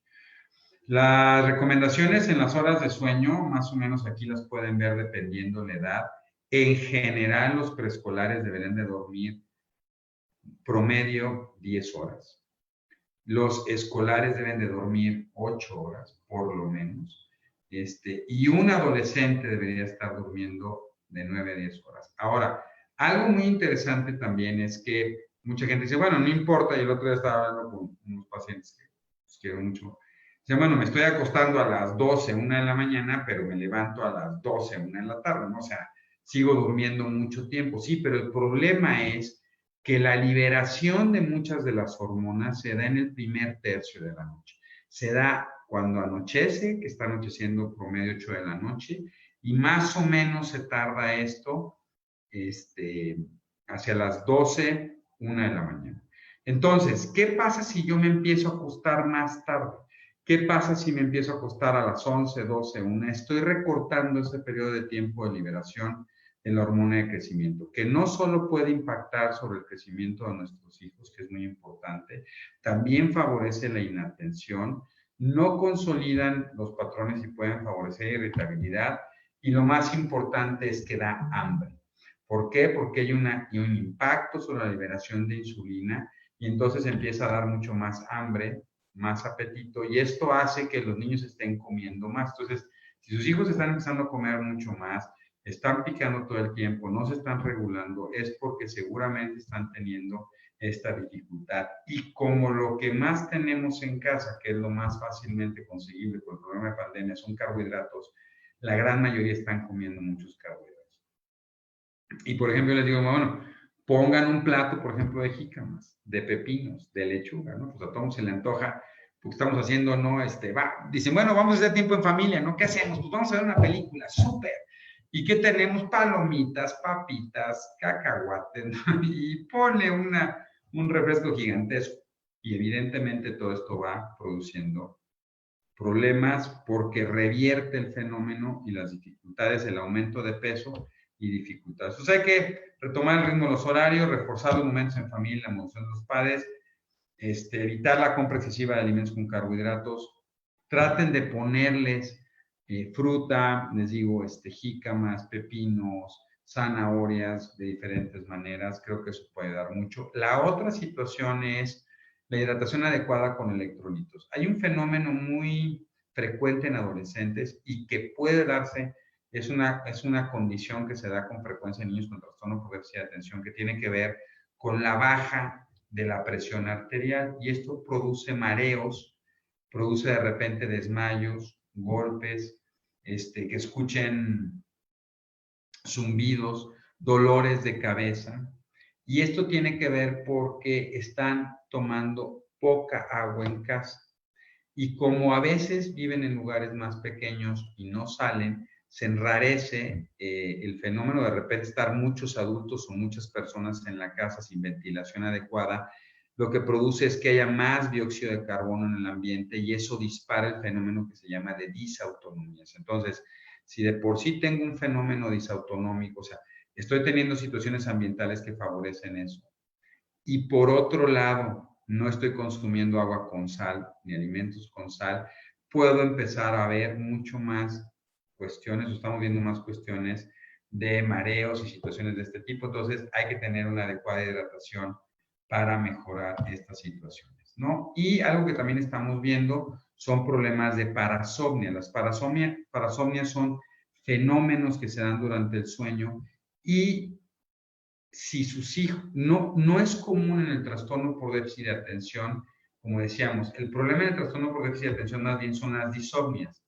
Las recomendaciones en las horas de sueño, más o menos aquí las pueden ver dependiendo la edad. En general, los preescolares deberían de dormir promedio 10 horas. Los escolares deben de dormir 8 horas, por lo menos. Y un adolescente debería estar durmiendo de 9 a 10 horas. Ahora, algo muy interesante también es que mucha gente dice, bueno, no importa, y el otro día estaba hablando con unos pacientes que los quiero mucho. Dice, bueno, me estoy acostando a las 12, 1 de la mañana, pero me levanto a las 12, 1 de la tarde, ¿no? O sea, sigo durmiendo mucho tiempo. Sí, pero el problema es que la liberación de muchas de las hormonas se da en el primer tercio de la noche. se da cuando anochece, que está anocheciendo promedio 8 de la noche, y más o menos se tarda esto hacia las 12, 1 de la mañana. Entonces, ¿qué pasa si yo me empiezo a acostar más tarde? ¿Qué pasa si me empiezo a acostar a las 11, 12, 1? Estoy recortando ese periodo de tiempo de liberación de la hormona de crecimiento, que no solo puede impactar sobre el crecimiento de nuestros hijos, que es muy importante, también favorece la inatención, no consolidan los patrones y pueden favorecer irritabilidad, y lo más importante es que da hambre. ¿Por qué? Porque hay un impacto sobre la liberación de insulina y entonces empieza a dar mucho más hambre, más apetito, y esto hace que los niños estén comiendo más. Entonces, si sus hijos están empezando a comer mucho más, están picando todo el tiempo, no se están regulando, es porque seguramente están teniendo esta dificultad. Y como lo que más tenemos en casa, que es lo más fácilmente conseguible por el problema de pandemia, son carbohidratos, la gran mayoría están comiendo muchos carbohidratos. Y por ejemplo, les digo, bueno, pongan un plato, por ejemplo, de jícamas, de pepinos, de lechuga, ¿no? Pues a todos se le antoja, porque estamos haciendo, ¿no? Dicen, bueno, vamos a hacer tiempo en familia, ¿no? ¿Qué hacemos? Pues vamos a ver una película, súper. ¿Y qué tenemos? Palomitas, papitas, cacahuates, ¿no? Y pone un refresco gigantesco. Y evidentemente todo esto va produciendo problemas porque revierte el fenómeno y las dificultades, el aumento de peso y dificultades. Entonces hay que retomar el ritmo de los horarios, reforzar los momentos en familia, la emoción de los padres, evitar la compra excesiva de alimentos con carbohidratos, traten de ponerles fruta, les digo, jícamas, pepinos, zanahorias de diferentes maneras, creo que eso puede dar mucho. La otra situación es la hidratación adecuada con electrolitos. Hay un fenómeno muy frecuente en adolescentes y que puede darse, es una condición que se da con frecuencia en niños con trastorno por déficit de atención, que tiene que ver con la baja de la presión arterial, y esto produce mareos, produce de repente desmayos, golpes, que escuchen zumbidos, dolores de cabeza, y esto tiene que ver porque están tomando poca agua en casa. Y como a veces viven en lugares más pequeños y no salen, se enrarece el fenómeno de repente estar muchos adultos o muchas personas en la casa sin ventilación adecuada, lo que produce es que haya más dióxido de carbono en el ambiente y eso dispara el fenómeno que se llama de disautonomías. Entonces, si de por sí tengo un fenómeno disautonómico, o sea, estoy teniendo situaciones ambientales que favorecen eso, y por otro lado, no estoy consumiendo agua con sal ni alimentos con sal, puedo empezar a ver mucho más cuestiones, o estamos viendo más cuestiones de mareos y situaciones de este tipo. Entonces, hay que tener una adecuada hidratación para mejorar estas situaciones, ¿no? Y algo que también estamos viendo son problemas de parasomnia. Las parasomnias son fenómenos que se dan durante el sueño y si sus hijos, no es común en el trastorno por déficit de atención, como decíamos, el problema del trastorno por déficit de atención más bien son las disomnias,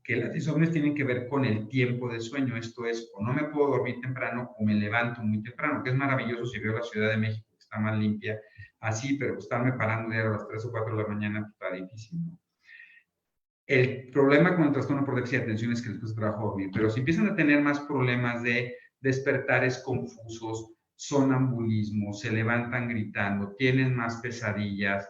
que las disomnias tienen que ver con el tiempo de sueño, esto es, o no me puedo dormir temprano o me levanto muy temprano, que es maravilloso si veo la Ciudad de México que está más limpia, así, pero estarme parando a las 3 o 4 de la mañana está difícil, ¿no? El problema con el trastorno por déficit de atención es que les cuesta trabajo dormir, pero si empiezan a tener más problemas de despertares confusos, sonambulismo, se levantan gritando, tienen más pesadillas,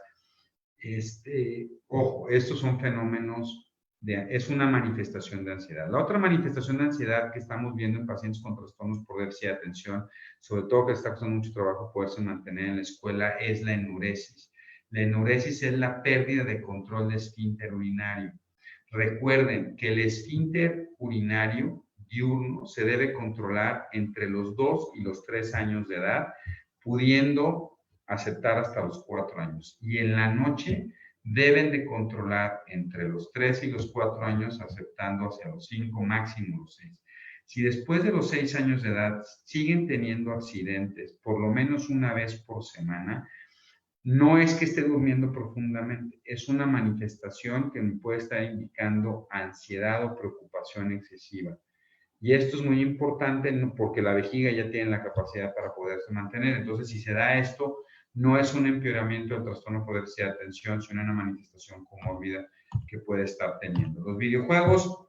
ojo, estos son fenómenos, es una manifestación de ansiedad. La otra manifestación de ansiedad que estamos viendo en pacientes con trastornos por déficit de atención, sobre todo que está costando mucho trabajo poderse mantener en la escuela, es la enuresis. La enuresis es la pérdida de control del esfínter urinario. Recuerden que el esfínter urinario diurno se debe controlar entre los 2 y los 3 años de edad, pudiendo aceptar hasta los 4 años. Y en la noche deben de controlar entre los 3 y los 4 años, aceptando hacia los 5, máximo los 6. Si después de los 6 años de edad siguen teniendo accidentes, por lo menos una vez por semana, no es que esté durmiendo profundamente, es una manifestación que me puede estar indicando ansiedad o preocupación excesiva. Y esto es muy importante porque la vejiga ya tiene la capacidad para poderse mantener. Entonces, si se da esto, no es un empeoramiento del trastorno por déficit de atención, sino una manifestación comórbida que puede estar teniendo. Los videojuegos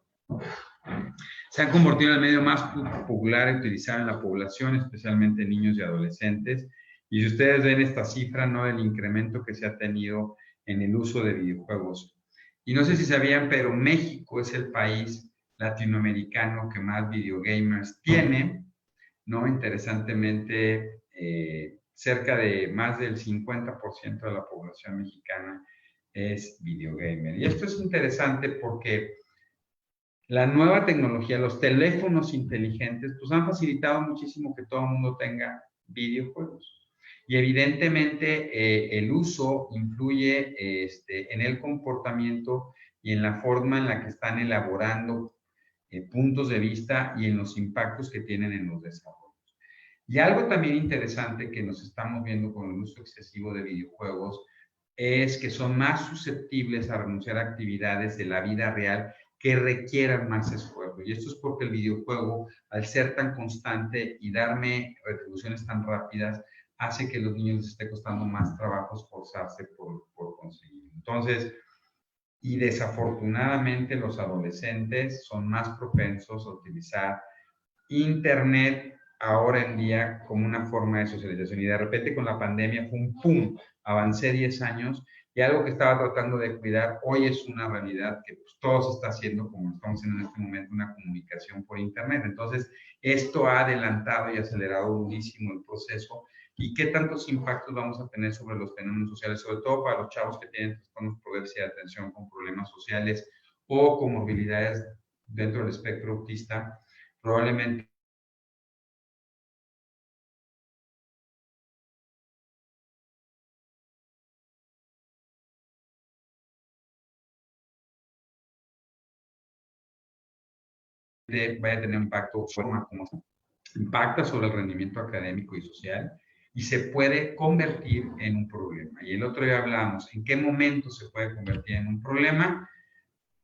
se han convertido en el medio más popular y utilizado en la población, especialmente niños y adolescentes. Y si ustedes ven esta cifra, ¿no?, del incremento que se ha tenido en el uso de videojuegos. Y no sé si sabían, pero México es el país latinoamericano que más videogamers tiene, ¿no? Interesantemente, cerca de más del 50% de la población mexicana es videogamer. Y esto es interesante porque la nueva tecnología, los teléfonos inteligentes, pues han facilitado muchísimo que todo el mundo tenga videojuegos. Y evidentemente el uso influye en el comportamiento y en la forma en la que están elaborando puntos de vista y en los impactos que tienen en los desarrollos. Y algo también interesante que nos estamos viendo con el uso excesivo de videojuegos es que son más susceptibles a renunciar a actividades de la vida real que requieran más esfuerzo. Y esto es porque el videojuego, al ser tan constante y darme retribuciones tan rápidas, hace que a los niños les esté costando más trabajo esforzarse por conseguirlo. Entonces, y desafortunadamente los adolescentes son más propensos a utilizar Internet ahora en día como una forma de socialización. Y de repente con la pandemia fue un pum, avancé 10 años y algo que estaba tratando de cuidar hoy es una realidad que pues, todo se está haciendo como estamos haciendo en este momento, una comunicación por Internet. Entonces, esto ha adelantado y acelerado muchísimo el proceso. ¿Y qué tantos impactos vamos a tener sobre los fenómenos sociales? Sobre todo para los chavos que tienen trastornos por déficit de atención con problemas sociales o comorbilidades dentro del espectro autista, probablemente vaya a tener un impacto forma como impacta sobre el rendimiento académico y social y se puede convertir en un problema. Y el otro día hablamos en qué momento se puede convertir en un problema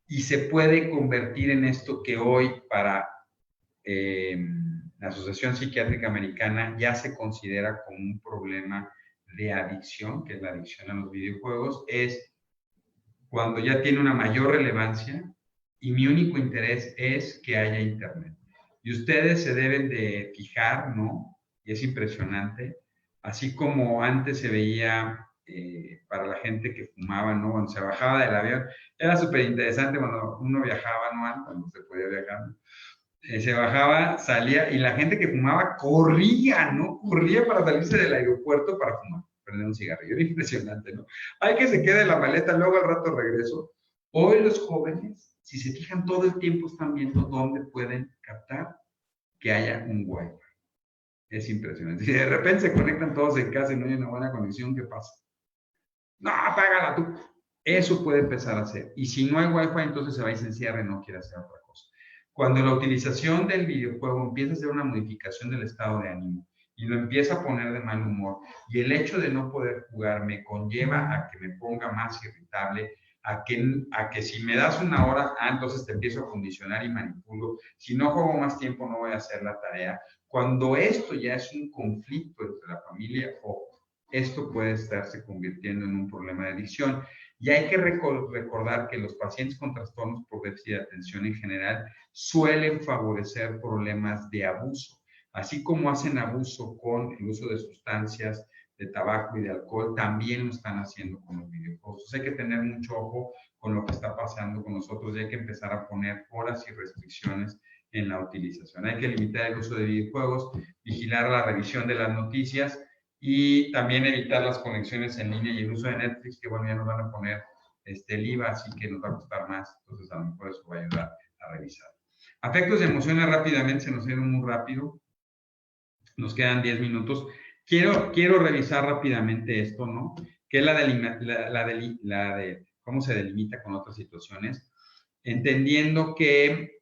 y se puede convertir en esto que hoy para la Asociación Psiquiátrica Americana ya se considera como un problema de adicción, que es la adicción a los videojuegos, es cuando ya tiene una mayor relevancia y mi único interés es que haya Internet. Y ustedes se deben de fijar, ¿no? Y es impresionante, así como antes se veía para la gente que fumaba, ¿no? Cuando se bajaba del avión, era súper interesante cuando uno viajaba, ¿no? Cuando se podía viajar, ¿no? Se bajaba, salía, y la gente que fumaba corría, ¿no? Corría para salirse del aeropuerto para fumar, prender un cigarrillo. Era impresionante, ¿no? Hay que se quede la maleta, luego al rato regreso. Hoy los jóvenes, si se fijan, todo el tiempo están viendo dónde pueden captar que haya un Wi-Fi. Es impresionante. Si de repente se conectan todos en casa y no hay una buena conexión, ¿qué pasa? No, apágala tú. Eso puede empezar a hacer. Y si no hay Wi-Fi, entonces se va y se encierra y no quiere hacer otra cosa. Cuando la utilización del videojuego empieza a ser una modificación del estado de ánimo y lo empieza a poner de mal humor, y el hecho de no poder jugar me conlleva a que me ponga más irritable, a que si me das una hora, entonces te empiezo a condicionar y manipulo. Si no juego más tiempo, no voy a hacer la tarea. Cuando esto ya es un conflicto entre la familia, esto puede estarse convirtiendo en un problema de adicción. Y hay que recordar que los pacientes con trastornos por déficit de atención en general suelen favorecer problemas de abuso. Así como hacen abuso con el uso de sustancias, de tabaco y de alcohol, también lo están haciendo con los videojuegos. Entonces hay que tener mucho ojo con lo que está pasando con nosotros y hay que empezar a poner horas y restricciones en la utilización. Hay que limitar el uso de videojuegos, vigilar la revisión de las noticias y también evitar las conexiones en línea y el uso de Netflix, que bueno, ya nos van a poner el IVA, así que nos va a costar más, entonces a lo mejor eso va a ayudar a revisar. Afectos y emociones rápidamente, se nos dieron muy rápido, nos quedan 10 minutos. Quiero revisar rápidamente esto, ¿no? Que es la de cómo se delimita con otras situaciones, entendiendo que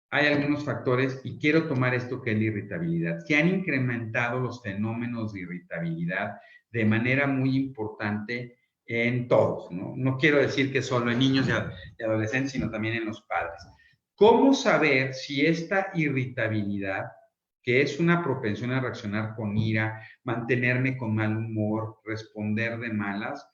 hay algunos factores, y quiero tomar esto que es la irritabilidad. Se han incrementado los fenómenos de irritabilidad de manera muy importante en todos, ¿no? No quiero decir que solo en niños y adolescentes, sino también en los padres. ¿Cómo saber si esta irritabilidad que es una propensión a reaccionar con ira, mantenerme con mal humor, responder de malas,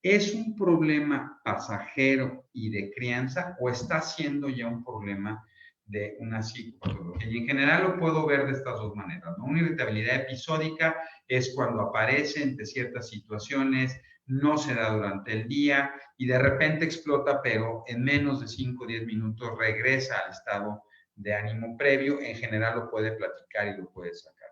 ¿es un problema pasajero y de crianza o está siendo ya un problema de una psicopatología? Y en general lo puedo ver de estas dos maneras, ¿no? Una irritabilidad episódica es cuando aparece entre ciertas situaciones, no se da durante el día y de repente explota, pero en menos de 5 o 10 minutos regresa al estado de ánimo previo. En general lo puede platicar y lo puede sacar.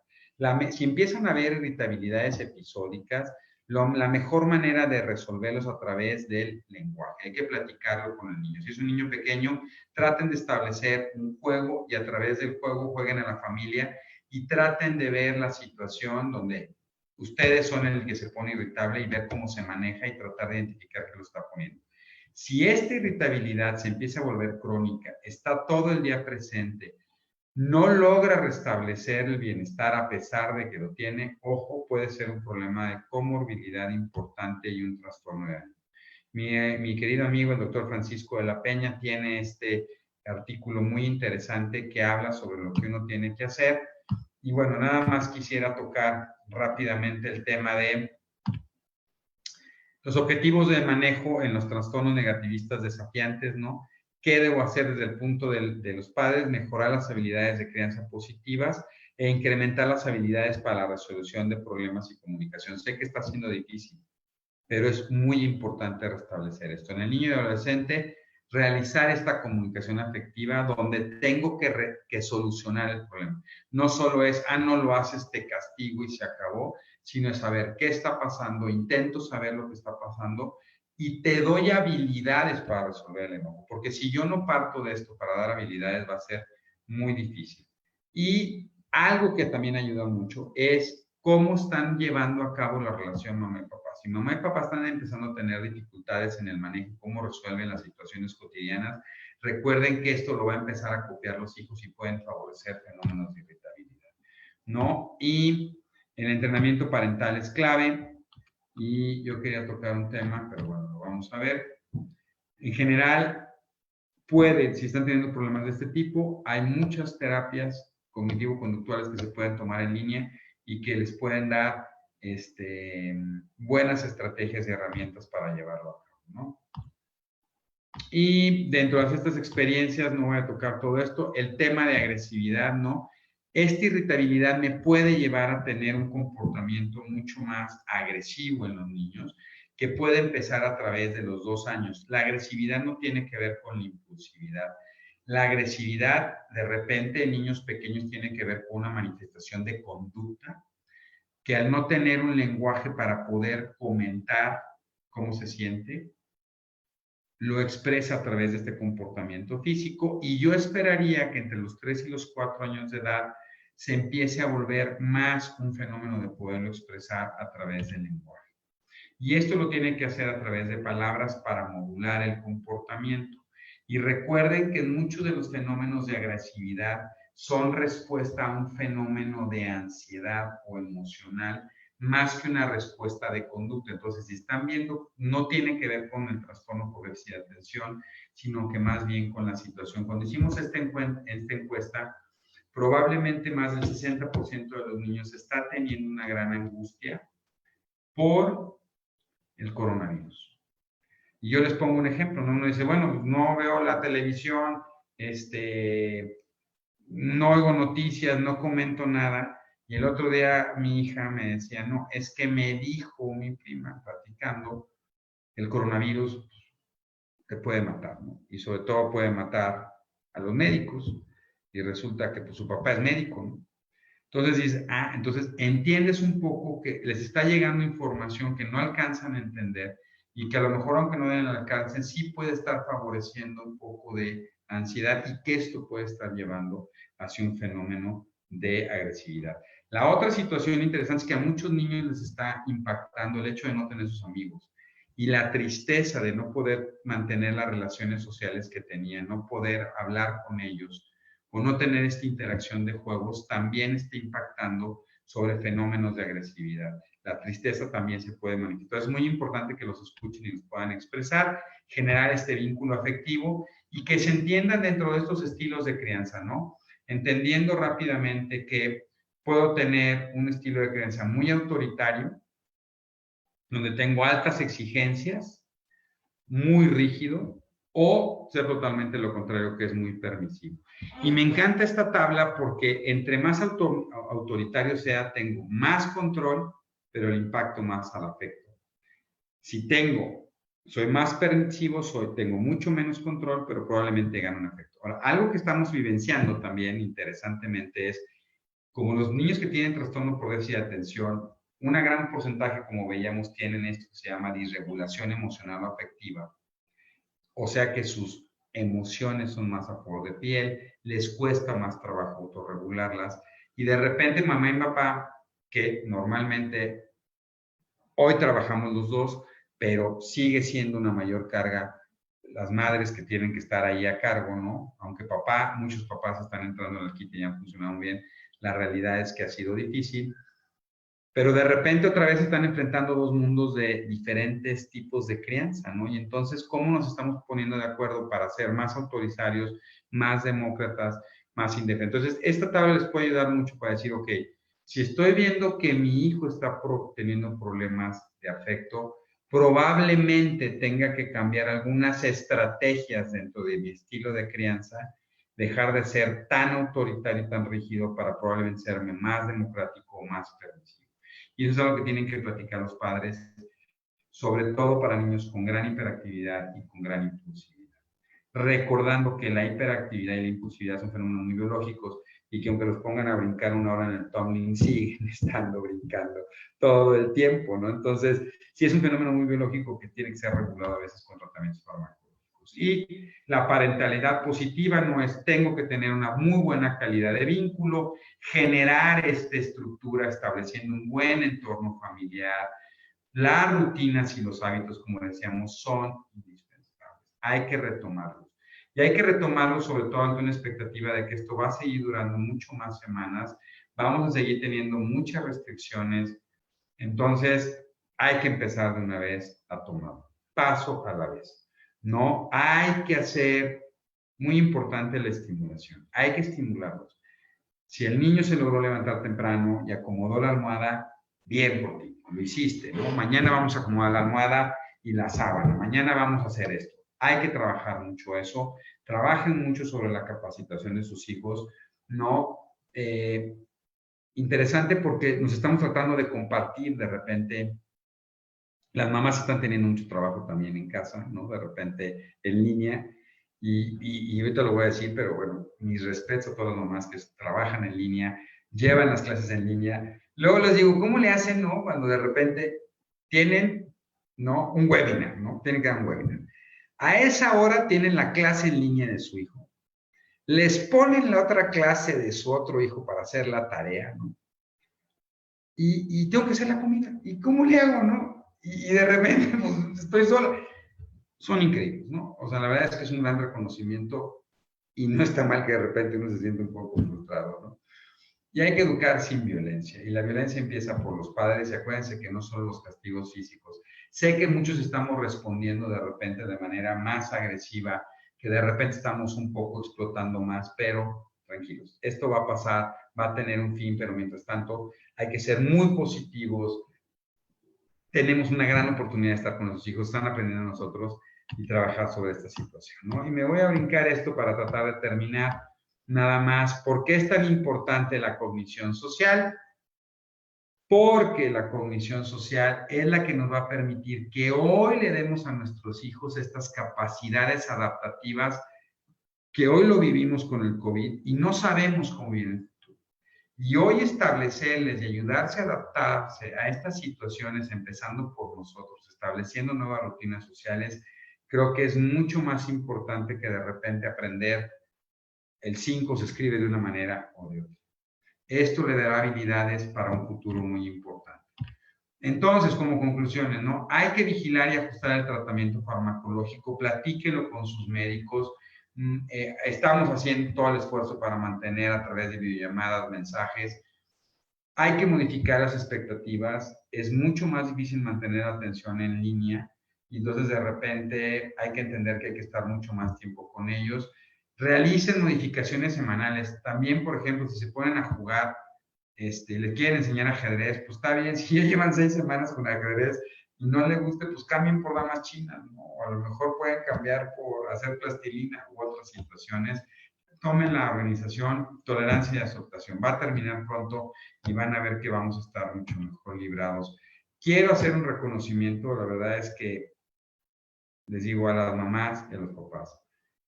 Si empiezan a haber irritabilidades episódicas, la mejor manera de resolverlos a través del lenguaje. Hay que platicarlo con el niño. Si es un niño pequeño, traten de establecer un juego y a través del juego jueguen a la familia y traten de ver la situación donde ustedes son el que se pone irritable y ver cómo se maneja y tratar de identificar qué lo está poniendo. Si esta irritabilidad se empieza a volver crónica, está todo el día presente, no logra restablecer el bienestar a pesar de que lo tiene, ojo, puede ser un problema de comorbilidad importante y un trastorno de ánimo. Mi querido amigo, el doctor Francisco de la Peña, tiene este artículo muy interesante que habla sobre lo que uno tiene que hacer. Y bueno, nada más quisiera tocar rápidamente el tema de los objetivos de manejo en los trastornos negativistas desafiantes, ¿no? ¿Qué debo hacer desde el punto de los padres? Mejorar las habilidades de crianza positivas e incrementar las habilidades para la resolución de problemas y comunicación. Sé que está siendo difícil, pero es muy importante restablecer esto. En el niño y adolescente, realizar esta comunicación afectiva donde tengo que solucionar el problema. No solo es, no lo haces, te castigo y se acabó, sino es saber qué está pasando, intento saber lo que está pasando y te doy habilidades para resolver el enojo. Porque si yo no parto de esto para dar habilidades, va a ser muy difícil. Y algo que también ayuda mucho es cómo están llevando a cabo la relación mamá y papá. Si mamá y papá están empezando a tener dificultades en el manejo, cómo resuelven las situaciones cotidianas, recuerden que esto lo va a empezar a copiar los hijos y pueden favorecer fenómenos de irritabilidad, ¿no? Y el entrenamiento parental es clave. Y yo quería tocar un tema, pero bueno, lo vamos a ver. En general, si están teniendo problemas de este tipo, hay muchas terapias cognitivo-conductuales que se pueden tomar en línea y que les pueden dar buenas estrategias y herramientas para llevarlo a cabo, ¿no? Y dentro de estas experiencias, no voy a tocar todo esto, el tema de agresividad, ¿no? Esta irritabilidad me puede llevar a tener un comportamiento mucho más agresivo en los niños, que puede empezar a través de los 2 años. La agresividad no tiene que ver con la impulsividad. La agresividad, de repente, en niños pequeños tiene que ver con una manifestación de conducta, que al no tener un lenguaje para poder comentar cómo se siente, lo expresa a través de este comportamiento físico, y yo esperaría que entre los 3 y los 4 años de edad se empiece a volver más un fenómeno de poderlo expresar a través del lenguaje. Y esto lo tiene que hacer a través de palabras para modular el comportamiento. Y recuerden que muchos de los fenómenos de agresividad son respuesta a un fenómeno de ansiedad o emocional, más que una respuesta de conducta. Entonces, si están viendo, no tiene que ver con el trastorno por déficit de atención, sino que más bien con la situación. Cuando hicimos esta encuesta, probablemente más del 60% de los niños está teniendo una gran angustia por el coronavirus. Y yo les pongo un ejemplo, ¿no? Uno dice, bueno, no veo la televisión, no oigo noticias, no comento nada. Y el otro día mi hija me decía, no, es que me dijo mi prima, platicando, el coronavirus te puede matar, ¿no? Y sobre todo puede matar a los médicos. Y resulta que pues, su papá es médico, ¿no? Entonces dices, entonces entiendes un poco que les está llegando información que no alcanzan a entender y que a lo mejor, aunque no den el alcance, sí puede estar favoreciendo un poco de ansiedad y que esto puede estar llevando hacia un fenómeno de agresividad. La otra situación interesante es que a muchos niños les está impactando el hecho de no tener sus amigos y la tristeza de no poder mantener las relaciones sociales que tenían, no poder hablar con ellos o no tener esta interacción de juegos, también está impactando sobre fenómenos de agresividad. La tristeza también se puede manifestar. Es muy importante que los escuchen y los puedan expresar, generar este vínculo afectivo y que se entiendan dentro de estos estilos de crianza, ¿no? Entendiendo rápidamente que puedo tener un estilo de crianza muy autoritario, donde tengo altas exigencias, muy rígido, o ser totalmente lo contrario, que es muy permisivo. Y me encanta esta tabla porque entre más autoritario sea, tengo más control, pero el impacto más al afecto. Si soy más permisivo, tengo mucho menos control, pero probablemente gano un afecto. Ahora, algo que estamos vivenciando también, interesantemente, es como los niños que tienen trastorno por déficit de atención, un gran porcentaje, como veíamos, tienen esto que se llama disregulación emocional o afectiva. O sea que sus emociones son más a flor de piel, les cuesta más trabajo autorregularlas. Y de repente mamá y papá, que normalmente hoy trabajamos los dos, pero sigue siendo una mayor carga las madres que tienen que estar ahí a cargo, ¿no? Aunque muchos papás están entrando en el kit y han funcionado bien, la realidad es que ha sido difícil. Pero de repente otra vez están enfrentando dos mundos de diferentes tipos de crianza, ¿no? Y entonces, ¿cómo nos estamos poniendo de acuerdo para ser más autoritarios, más demócratas, más indefensos? Entonces, esta tabla les puede ayudar mucho para decir, ok, si estoy viendo que mi hijo está teniendo problemas de afecto, probablemente tenga que cambiar algunas estrategias dentro de mi estilo de crianza, dejar de ser tan autoritario y tan rígido para probablemente serme más democrático o más permisivo. Y eso es algo que tienen que platicar los padres, sobre todo para niños con gran hiperactividad y con gran impulsividad. Recordando que la hiperactividad y la impulsividad son fenómenos muy biológicos y que aunque los pongan a brincar 1 hora en el tumbling, siguen estando brincando todo el tiempo, ¿no? Entonces, sí es un fenómeno muy biológico que tiene que ser regulado a veces con tratamientos farmacológicos. Y la parentalidad positiva no es tengo que tener una muy buena calidad de vínculo, generar esta estructura estableciendo un buen entorno familiar. Las rutinas y los hábitos, como decíamos, son indispensables. Hay que retomarlos. Y hay que retomarlos sobre todo ante una expectativa de que esto va a seguir durando mucho más semanas. Vamos a seguir teniendo muchas restricciones. Entonces, hay que empezar de una vez a tomar paso a la vez. No hay que hacer, muy importante, la estimulación. Hay que estimularlos. Si el niño se logró levantar temprano y acomodó la almohada, bien por ti, lo hiciste, ¿no? Mañana vamos a acomodar la almohada y la sábana, mañana vamos a hacer esto. Hay que trabajar mucho eso, trabajen mucho sobre la capacitación de sus hijos, ¿no? Interesante porque nos estamos tratando de compartir de repente. Las mamás están teniendo mucho trabajo también en casa, ¿no? De repente en línea. Y ahorita lo voy a decir, pero bueno, mis respetos a todas las mamás que trabajan en línea, llevan las clases en línea. Luego les digo, ¿cómo le hacen, no? Cuando de repente tienen, ¿no? Un webinar, ¿no? Tienen que dar un webinar. A esa hora tienen la clase en línea de su hijo. Les ponen la otra clase de su otro hijo para hacer la tarea, ¿no? Y tengo que hacer la comida. ¿Y cómo le hago, no? Y de repente, pues, estoy solo. Son increíbles, ¿no? O sea, la verdad es que es un gran reconocimiento y no está mal que de repente uno se siente un poco frustrado, ¿no? Y hay que educar sin violencia. Y la violencia empieza por los padres y acuérdense que no son los castigos físicos. Sé que muchos estamos respondiendo de repente de manera más agresiva, que de repente estamos un poco explotando más, pero tranquilos, esto va a pasar, va a tener un fin, pero mientras tanto hay que ser muy positivos. Tenemos una gran oportunidad de estar con nuestros hijos, están aprendiendo nosotros y trabajar sobre esta situación, ¿no? Y me voy a brincar esto para tratar de terminar nada más. ¿Por qué es tan importante la cognición social? Porque la cognición social es la que nos va a permitir que hoy le demos a nuestros hijos estas capacidades adaptativas que hoy lo vivimos con el COVID y no sabemos cómo viene el futuro. Y hoy establecerles y ayudarse a adaptarse a estas situaciones, empezando por nosotros, estableciendo nuevas rutinas sociales, creo que es mucho más importante que de repente aprender el 5 se escribe de una manera o de otra. Esto le dará habilidades para un futuro muy importante. Entonces, como conclusiones, ¿no? Hay que vigilar y ajustar el tratamiento farmacológico, platíquenlo con sus médicos. Estamos haciendo todo el esfuerzo para mantener a través de videollamadas, mensajes. Hay que modificar las expectativas. Es mucho más difícil mantener atención en línea y entonces de repente hay que entender que hay que estar mucho más tiempo con ellos. Realicen modificaciones semanales. También, por ejemplo, si se ponen a jugar le quieren enseñar ajedrez, pues está bien, si ya llevan 6 semanas con ajedrez y no le guste, pues cambien por damas chinas, ¿no? O a lo mejor pueden cambiar por hacer plastilina u otras situaciones. Tomen la organización, tolerancia y aceptación. Va a terminar pronto y van a ver que vamos a estar mucho mejor librados. Quiero hacer un reconocimiento, la verdad es que les digo a las mamás y a los papás.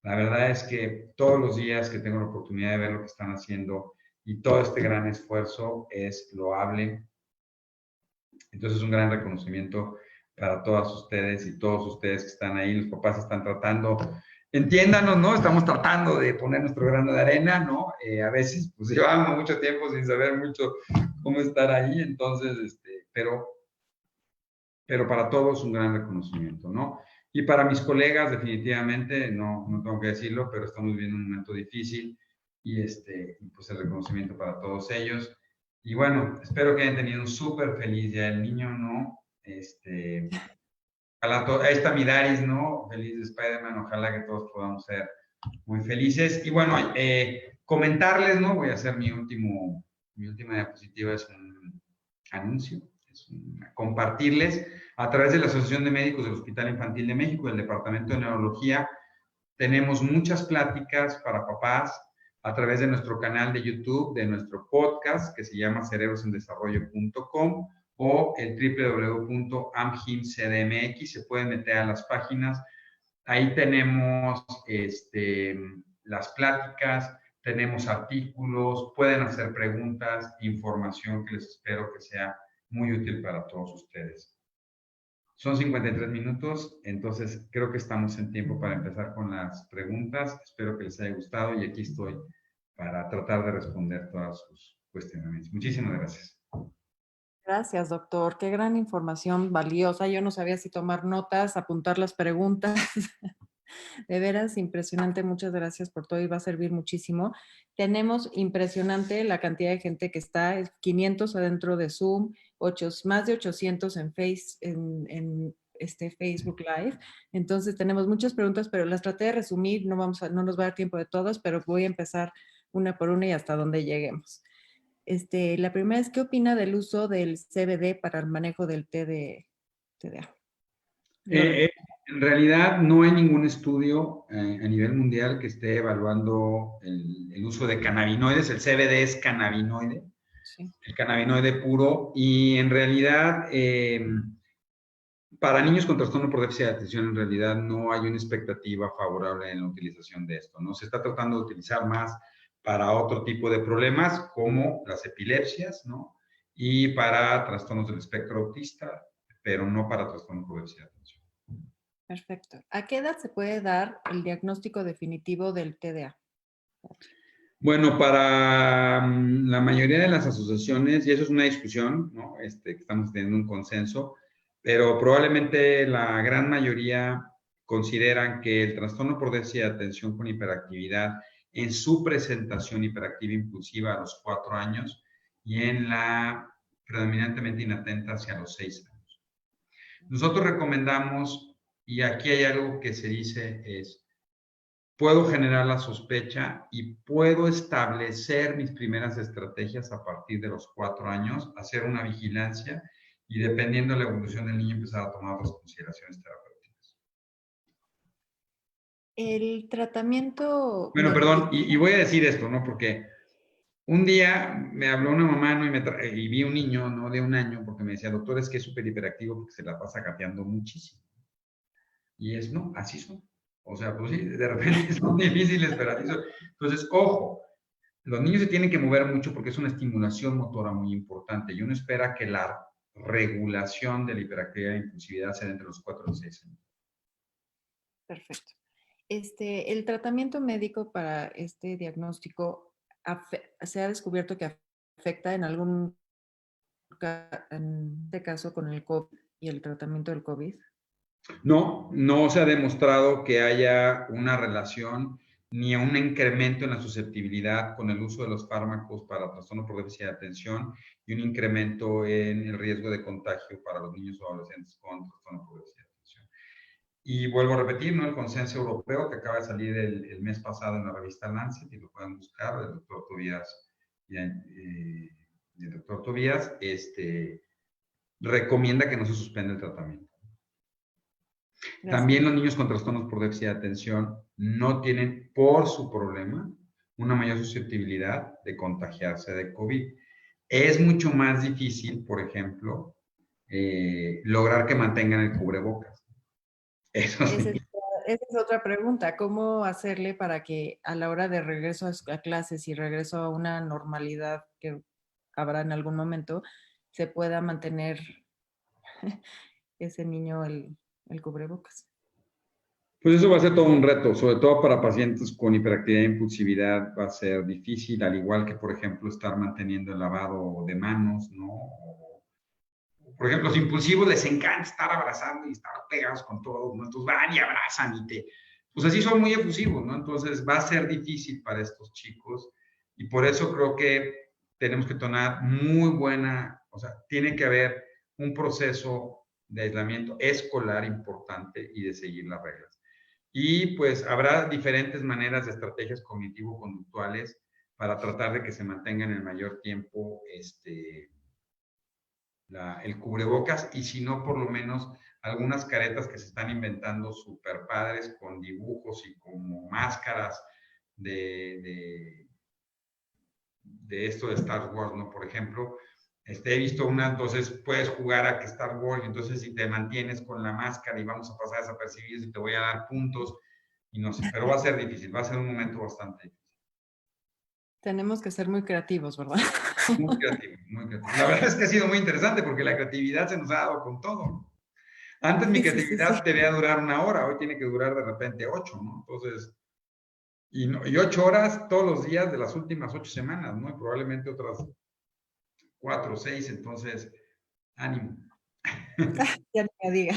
La verdad es que todos los días que tengo la oportunidad de ver lo que están haciendo y todo este gran esfuerzo es loable. Entonces, un gran reconocimiento para todas ustedes y todos ustedes que están ahí. Los papás están tratando, entiéndanos, ¿no? Estamos tratando de poner nuestro grano de arena, ¿no? A veces, pues llevamos mucho tiempo sin saber mucho cómo estar ahí, entonces, pero para todos un gran reconocimiento, ¿no? Y para mis colegas, definitivamente, no tengo que decirlo, pero estamos viviendo un momento difícil y pues el reconocimiento para todos ellos. Y bueno, espero que hayan tenido un súper feliz Día del Niño, ¿no? Ojalá ahí está mi Daris, ¿no? Feliz de Spider-Man, ojalá que todos podamos ser muy felices. Y bueno, comentarles, ¿no? Voy a hacer mi última diapositiva, es un anuncio, compartirles a través de la Asociación de Médicos del Hospital Infantil de México, del Departamento de Neurología, tenemos muchas pláticas para papás a través de nuestro canal de YouTube, de nuestro podcast que se llama cerebrosendesarrollo.com o el www.amhimcdmx. Se pueden meter a las páginas. Ahí tenemos las pláticas, tenemos artículos, pueden hacer preguntas, información que les espero que sea muy útil para todos ustedes. Son 53 minutos, entonces creo que estamos en tiempo para empezar con las preguntas. Espero que les haya gustado y aquí estoy para tratar de responder todas sus cuestionamientos. Muchísimas gracias. Gracias, doctor. Qué gran información valiosa. Yo no sabía si tomar notas, apuntar las preguntas. De veras, impresionante. Muchas gracias por todo y va a servir muchísimo. Tenemos impresionante la cantidad de gente que está, 500 adentro de Zoom, más de 800 en Facebook Live. Entonces tenemos muchas preguntas, pero las traté de resumir. No nos va a dar tiempo de todas, pero voy a empezar una por una y hasta donde lleguemos. La primera es, ¿qué opina del uso del CBD para el manejo del TDA? En realidad no hay ningún estudio a nivel mundial que esté evaluando el uso de cannabinoides. El CBD es cannabinoide, sí. El cannabinoide puro, y en realidad para niños con trastorno por déficit de atención en realidad no hay una expectativa favorable en la utilización de esto, ¿no? Se está tratando de utilizar más para otro tipo de problemas como las epilepsias, ¿no? Y para trastornos del espectro autista, pero no para trastorno por déficit de atención. Perfecto. ¿A qué edad se puede dar el diagnóstico definitivo del TDA? Bueno, para la mayoría de las asociaciones, y eso es una discusión, ¿no? Que estamos teniendo un consenso, pero probablemente la gran mayoría consideran que el trastorno por déficit de atención con hiperactividad en su presentación hiperactiva impulsiva a los 4 años y en la predominantemente inatenta hacia los 6 años. Nosotros recomendamos, y aquí hay algo que se dice es, puedo generar la sospecha y puedo establecer mis primeras estrategias a partir de los 4 años, hacer una vigilancia y dependiendo de la evolución del niño empezar a tomar otras consideraciones terapéuticas. El tratamiento... Bueno, perdón, y voy a decir esto, ¿no? Porque un día me habló una mamá, ¿no? Y vi un niño, ¿no? De 1 año, porque me decía, doctor, es que es súper hiperactivo porque se la pasa gateando muchísimo. Y es, no, así son. O sea, pues sí, de repente son difíciles, pero así son. Entonces, ojo, los niños se tienen que mover mucho porque es una estimulación motora muy importante y uno espera que la regulación de la hiperactividad e impulsividad sea entre los 4 y 6 años. Perfecto. El tratamiento médico para este diagnóstico se ha descubierto que afecta en este caso con el COVID y el tratamiento del COVID. No se ha demostrado que haya una relación ni un incremento en la susceptibilidad con el uso de los fármacos para trastorno por déficit de atención y un incremento en el riesgo de contagio para los niños o adolescentes con trastorno por déficit de atención. Y vuelvo a repetir, ¿no? El consenso europeo que acaba de salir el mes pasado en la revista Lancet, y lo pueden buscar, el doctor Tobias el doctor Tobías, recomienda que no se suspenda el tratamiento. Gracias. También los niños con trastornos por déficit de atención no tienen, por su problema, una mayor susceptibilidad de contagiarse de COVID. Es mucho más difícil, por ejemplo, lograr que mantengan el cubrebocas. Eso sí. Esa es otra pregunta. ¿Cómo hacerle para que a la hora de regreso a clases y regreso a una normalidad que habrá en algún momento, se pueda mantener ese niño el cubrebocas? Pues eso va a ser todo un reto, sobre todo para pacientes con hiperactividad e impulsividad va a ser difícil, al igual que, por ejemplo, estar manteniendo el lavado de manos, ¿no? Por ejemplo, los impulsivos les encanta estar abrazando y estar pegados con todos, ¿no? Entonces van y abrazan pues así son muy efusivos, ¿no? Entonces va a ser difícil para estos chicos y por eso creo que tenemos que tomar muy buena, o sea, tiene que haber un proceso de aislamiento escolar importante y de seguir las reglas. Y pues habrá diferentes maneras de estrategias cognitivo-conductuales para tratar de que se mantengan el mayor tiempo el cubrebocas y si no, por lo menos algunas caretas que se están inventando súper padres con dibujos y como máscaras de esto de Star Wars, ¿no? Por ejemplo, he visto una, entonces puedes jugar a que Star Wars, entonces si te mantienes con la máscara y vamos a pasar desapercibidos y te voy a dar puntos, y no sé, pero va a ser difícil, va a ser un momento bastante difícil. Tenemos que ser muy creativos, ¿verdad? Muy creativo, muy creativo. La verdad es que ha sido muy interesante porque la creatividad se nos ha dado con todo. Antes mi creatividad debía durar 1 hora, hoy tiene que durar de repente 8, ¿no? Entonces, y 8 horas todos los días de las últimas 8 semanas, ¿no? Y probablemente otras 4 o 6, entonces, ánimo. Ya no me diga.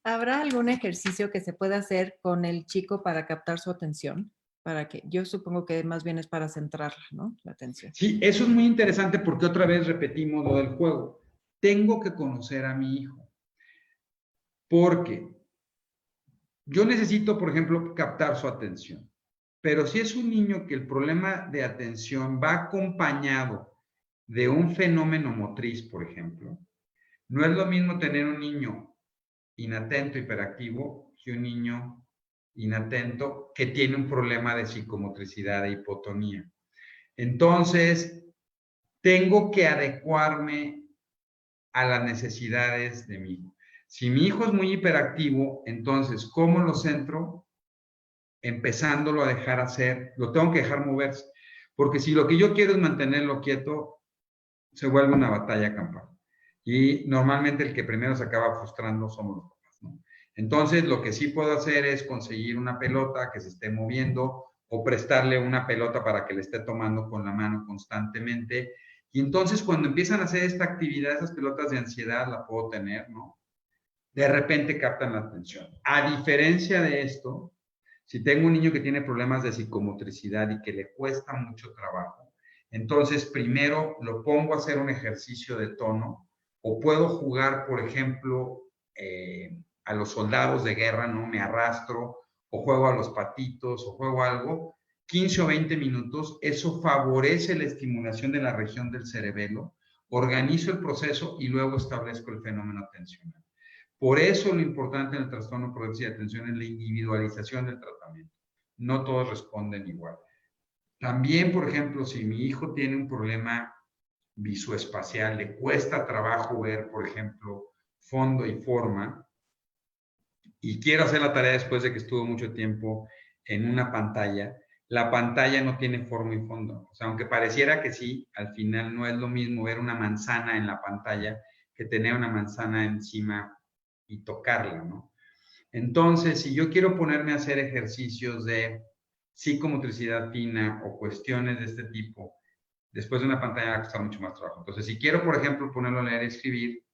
¿Habrá algún ejercicio que se pueda hacer con el chico para captar su atención? Para que, yo supongo que más bien es para centrarla, ¿no? La atención. Sí, eso es muy interesante porque otra vez repetimos lo del juego. Tengo que conocer a mi hijo. Porque yo necesito, por ejemplo, captar su atención. Pero si es un niño que el problema de atención va acompañado de un fenómeno motriz, por ejemplo, no es lo mismo tener un niño inatento, hiperactivo, que un niño inatento que tiene un problema de psicomotricidad e hipotonía. Entonces, tengo que adecuarme a las necesidades de mi hijo. Si mi hijo es muy hiperactivo, entonces, ¿cómo lo centro? Empezándolo a dejar hacer, lo tengo que dejar moverse. Porque si lo que yo quiero es mantenerlo quieto, se vuelve una batalla campal. Y normalmente el que primero se acaba frustrando somos los papás, ¿no? Entonces, lo que sí puedo hacer es conseguir una pelota que se esté moviendo o prestarle una pelota para que le esté tomando con la mano constantemente. Y entonces, cuando empiezan a hacer esta actividad, esas pelotas de ansiedad la puedo tener, ¿no? De repente captan la atención. A diferencia de esto, si tengo un niño que tiene problemas de psicomotricidad y que le cuesta mucho trabajo, entonces primero lo pongo a hacer un ejercicio de tono o puedo jugar, por ejemplo, a los soldados de guerra, ¿no? Me arrastro o juego a los patitos o juego algo, 15 o 20 minutos, eso favorece la estimulación de la región del cerebelo, organizo el proceso y luego establezco el fenómeno atencional. Por eso lo importante en el trastorno por déficit de atención es la individualización del tratamiento. No todos responden igual. También, por ejemplo, si mi hijo tiene un problema visoespacial, le cuesta trabajo ver, por ejemplo, fondo y forma, y quiero hacer la tarea después de que estuvo mucho tiempo en una pantalla, la pantalla no tiene forma y fondo. O sea, aunque pareciera que sí, al final no es lo mismo ver una manzana en la pantalla que tener una manzana encima y tocarla, ¿no? Entonces, si yo quiero ponerme a hacer ejercicios de psicomotricidad fina o cuestiones de este tipo, después de una pantalla va a costar mucho más trabajo. Entonces, si quiero, por ejemplo, ponerlo a leer y escribir,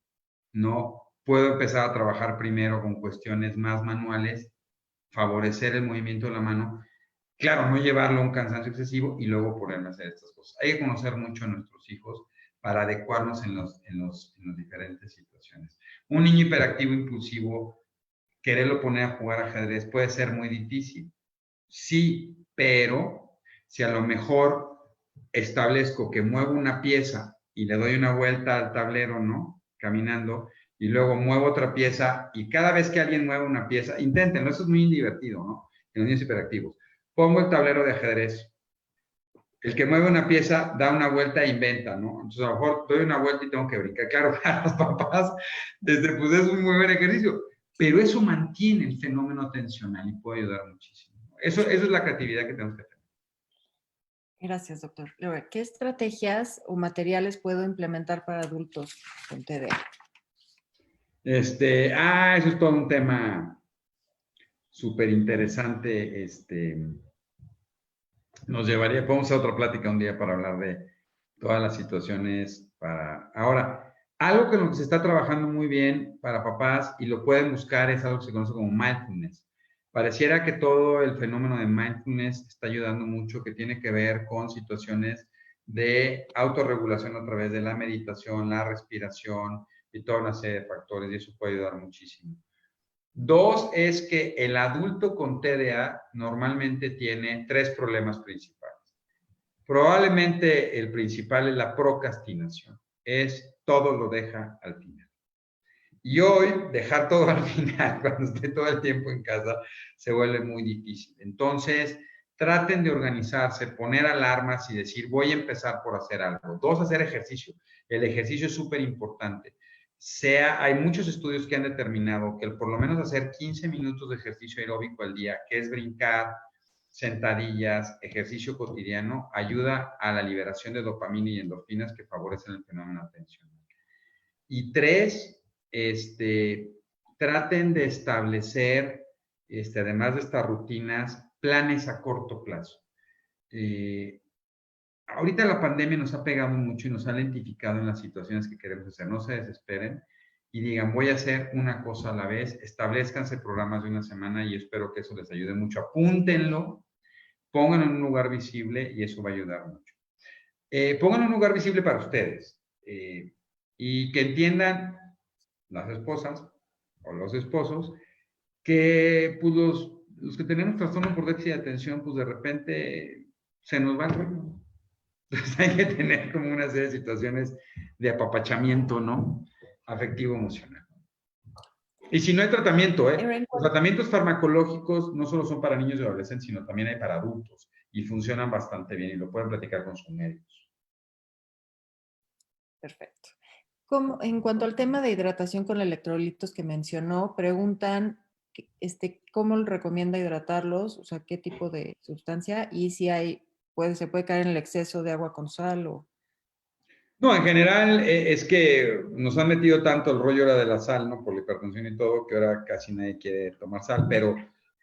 no puedo empezar a trabajar primero con cuestiones más manuales, favorecer el movimiento de la mano, claro, no llevarlo a un cansancio excesivo y luego ponerme a hacer estas cosas. Hay que conocer mucho a nuestros hijos para adecuarnos en las diferentes situaciones. Un niño hiperactivo impulsivo, quererlo poner a jugar ajedrez puede ser muy difícil. Sí, pero si a lo mejor establezco que muevo una pieza y le doy una vuelta al tablero, ¿no? Caminando, y luego muevo otra pieza, y cada vez que alguien mueve una pieza, inténtenlo, eso es muy divertido, ¿no? En los niños hiperactivos. Pongo el tablero de ajedrez. El que mueve una pieza da una vuelta e inventa, ¿no? Entonces, a lo mejor doy una vuelta y tengo que brincar. Claro, para los papás, pues es un muy buen ejercicio, pero eso mantiene el fenómeno atencional y puede ayudar muchísimo. Eso es la creatividad que tenemos que tener. Gracias, doctor. Laura, ¿qué estrategias o materiales puedo implementar para adultos con TDA? Eso es todo un tema súper interesante. Nos llevaría, podemos hacer otra plática un día para hablar de todas las situaciones para... Ahora, algo que lo que se está trabajando muy bien para papás y lo pueden buscar es algo que se conoce como mindfulness. Pareciera que todo el fenómeno de mindfulness está ayudando mucho, que tiene que ver con situaciones de autorregulación a través de la meditación, la respiración y toda una serie de factores, y eso puede ayudar muchísimo. 2 es que el adulto con TDA normalmente tiene 3 problemas principales. Probablemente el principal es la procrastinación, es todo lo deja al final. Y hoy, dejar todo al final, cuando esté todo el tiempo en casa, se vuelve muy difícil. Entonces, traten de organizarse, poner alarmas y decir, voy a empezar por hacer algo. 2, hacer ejercicio. El ejercicio es súper importante. Hay muchos estudios que han determinado que por lo menos hacer 15 minutos de ejercicio aeróbico al día, que es brincar, sentadillas, ejercicio cotidiano, ayuda a la liberación de dopamina y endorfinas que favorecen el fenómeno atencional. Y 3, traten de establecer, además de estas rutinas, planes a corto plazo. Ahorita la pandemia nos ha pegado mucho y nos ha lentificado en las situaciones que queremos hacer. No se desesperen y digan, voy a hacer una cosa a la vez. Establezcanse programas de una semana y espero que eso les ayude mucho. Apúntenlo, pónganlo en un lugar visible y eso va a ayudar mucho. Pónganlo en un lugar visible para ustedes y que entiendan las esposas o los esposos que pues los que tenemos trastorno por déficit de atención, pues de repente se nos va el rollo. Entonces hay que tener como una serie de situaciones de apapachamiento, ¿no? Afectivo emocional. Y si no hay tratamiento, los tratamientos farmacológicos no solo son para niños y adolescentes, sino también hay para adultos y funcionan bastante bien y lo pueden platicar con sus médicos. Perfecto. En cuanto al tema de hidratación con electrolitos que mencionó, preguntan cómo recomienda hidratarlos, o sea, qué tipo de sustancia y si se puede caer en el exceso de agua con sal o... No, en general es que nos han metido tanto el rollo ahora de la sal, ¿no? Por la hipertensión y todo, que ahora casi nadie quiere tomar sal, pero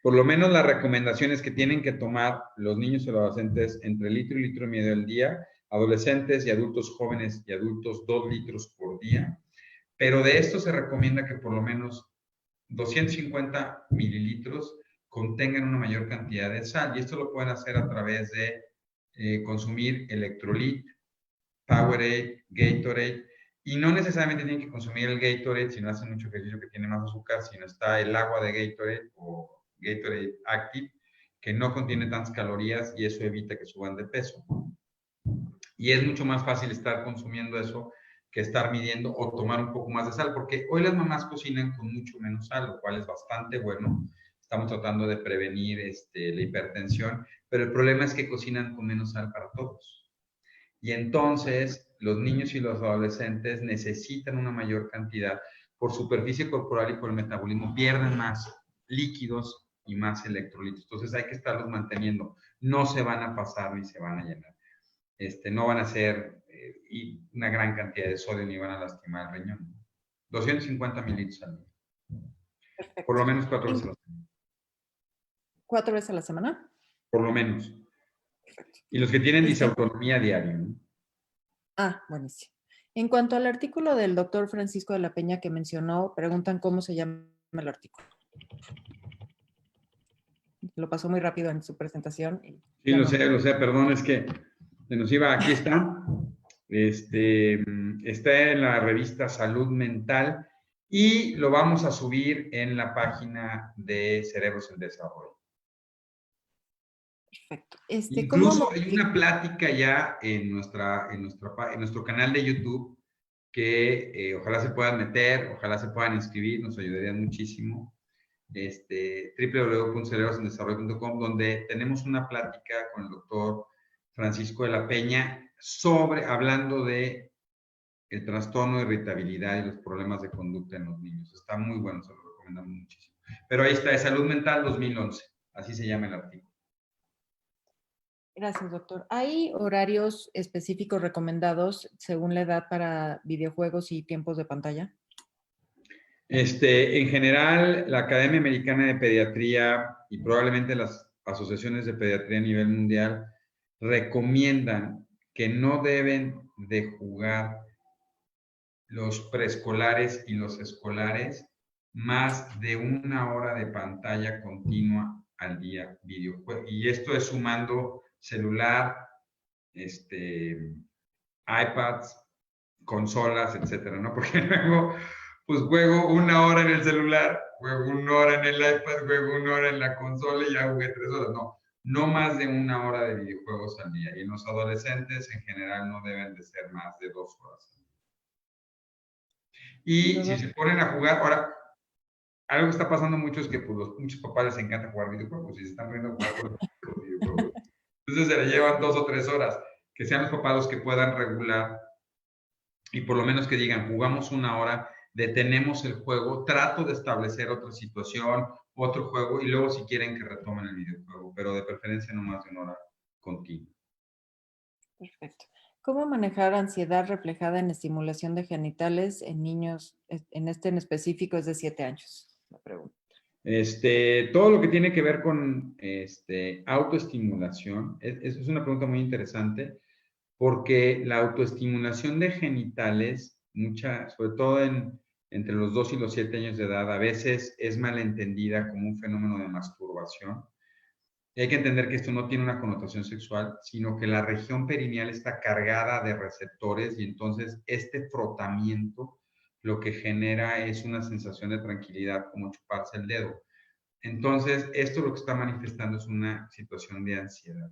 por lo menos la recomendación es que tienen que tomar los niños y los adolescentes entre litro y litro y medio al día, adolescentes y adultos jóvenes y adultos 2 litros por día, pero de esto se recomienda que por lo menos 250 mililitros contengan una mayor cantidad de sal, y esto lo pueden hacer a través de consumir electrolit, Powerade, Gatorade, y no necesariamente tienen que consumir el Gatorade si no hacen mucho ejercicio que tiene más azúcar, sino está el agua de Gatorade o Gatorade Active, que no contiene tantas calorías y eso evita que suban de peso. Y es mucho más fácil estar consumiendo eso que estar midiendo o tomar un poco más de sal, porque hoy las mamás cocinan con mucho menos sal, lo cual es bastante bueno. Estamos tratando de prevenir la hipertensión, pero el problema es que cocinan con menos sal para todos. Y entonces los niños y los adolescentes necesitan una mayor cantidad por superficie corporal y por el metabolismo, pierden más líquidos y más electrolitos. Entonces hay que estarlos manteniendo. No se van a pasar ni se van a llenar. No van a ser una gran cantidad de sodio ni van a lastimar el riñón. 250 mililitros al día. Perfecto. Por lo menos 4 veces a la semana. ¿4 veces a la semana? Por lo menos. Y los que tienen disautonomía diaria, ¿no? Ah, buenísimo. En cuanto al artículo del doctor Francisco de la Peña que mencionó, preguntan cómo se llama el artículo. Lo pasó muy rápido en su presentación. Sí, lo sé, perdón, es que se nos iba, aquí está. Está en la revista Salud Mental y lo vamos a subir en la página de Cerebros en Desarrollo. Perfecto. Incluso hay una plática ya en nuestro canal de YouTube que ojalá se puedan meter, ojalá se puedan inscribir, nos ayudarían muchísimo. www.cerebrosendesarrollo.com, donde tenemos una plática con el doctor Francisco de la Peña hablando de el trastorno de irritabilidad y los problemas de conducta en los niños. Está muy bueno, se lo recomendamos muchísimo. Pero ahí está, de Salud Mental 2011, así se llama el artículo. Gracias, doctor. ¿Hay horarios específicos recomendados según la edad para videojuegos y tiempos de pantalla? En general, la Academia Americana de Pediatría y probablemente las asociaciones de pediatría a nivel mundial recomiendan que no deben de jugar los preescolares y los escolares más de 1 hora de pantalla continua al día videojuego. Y esto es sumando celular, iPads, consolas, etcétera, ¿no? Porque luego, pues juego 1 hora en el celular, juego 1 hora en el iPad, juego 1 hora en la consola y ya jugué 3 horas. No más de 1 hora de videojuegos al día. Y en los adolescentes, en general, no deben de ser más de 2 horas. Y si se ponen a jugar, ahora, algo que está pasando mucho es que pues, muchos papás les encanta jugar videojuegos y se están poniendo a jugar con los videojuegos. Entonces se le llevan 2 o 3 horas. Que sean los papás los que puedan regular y por lo menos que digan, jugamos 1 hora, detenemos el juego, trato de establecer otra situación, otro juego y luego si quieren que retomen el videojuego, pero de preferencia no más de 1 hora continua. Perfecto. ¿Cómo manejar ansiedad reflejada en estimulación de genitales en niños, en específico es de 7 años? La pregunta. Todo lo que tiene que ver con autoestimulación, es una pregunta muy interesante, porque la autoestimulación de genitales, sobre todo entre los 2 y los 7 años de edad, a veces es malentendida como un fenómeno de masturbación. Y hay que entender que esto no tiene una connotación sexual, sino que la región perineal está cargada de receptores y entonces este frotamiento lo que genera es una sensación de tranquilidad como chuparse el dedo. Entonces, esto lo que está manifestando es una situación de ansiedad.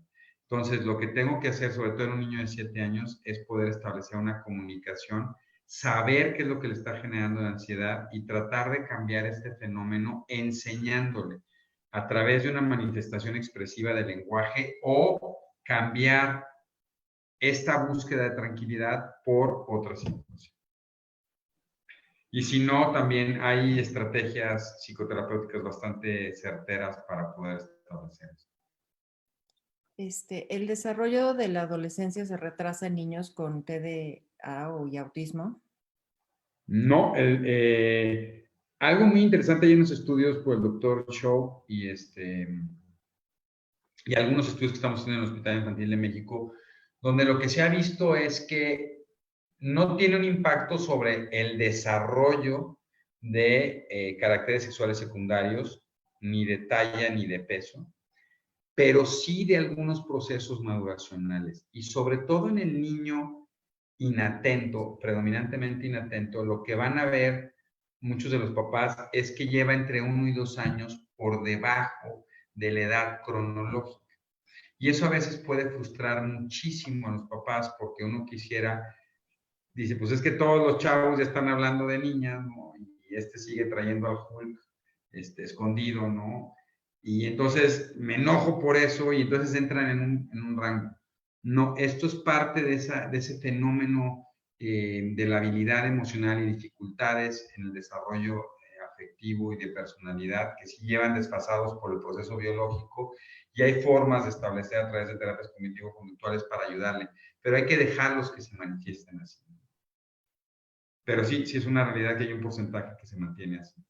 Entonces, lo que tengo que hacer, sobre todo en un niño de 7 años, es poder establecer una comunicación, saber qué es lo que le está generando la ansiedad y tratar de cambiar este fenómeno enseñándole a través de una manifestación expresiva del lenguaje o cambiar esta búsqueda de tranquilidad por otra situación. Y si no, también hay estrategias psicoterapéuticas bastante certeras para poder establecer eso. ¿El desarrollo de la adolescencia se retrasa en niños con TDA y autismo? No, algo muy interesante, hay unos estudios por el doctor Shaw y algunos estudios que estamos haciendo en el Hospital Infantil de México, donde lo que se ha visto es que no tiene un impacto sobre el desarrollo de caracteres sexuales secundarios, ni de talla ni de peso, pero sí de algunos procesos maduracionales. Y sobre todo en el niño inatento, predominantemente inatento, lo que van a ver muchos de los papás es que lleva entre 1 y 2 años por debajo de la edad cronológica. Y eso a veces puede frustrar muchísimo a los papás porque uno quisiera, dice, pues es que todos los chavos ya están hablando de niñas, ¿no? Y sigue trayendo al Hulk escondido, ¿no? Y entonces me enojo por eso y entonces entran en un rango. No, esto es parte de ese fenómeno de la habilidad emocional y dificultades en el desarrollo afectivo y de personalidad que sí llevan desfasados por el proceso biológico y hay formas de establecer a través de terapias cognitivo-conductuales para ayudarle, pero hay que dejarlos que se manifiesten así. Pero sí es una realidad que hay un porcentaje que se mantiene así.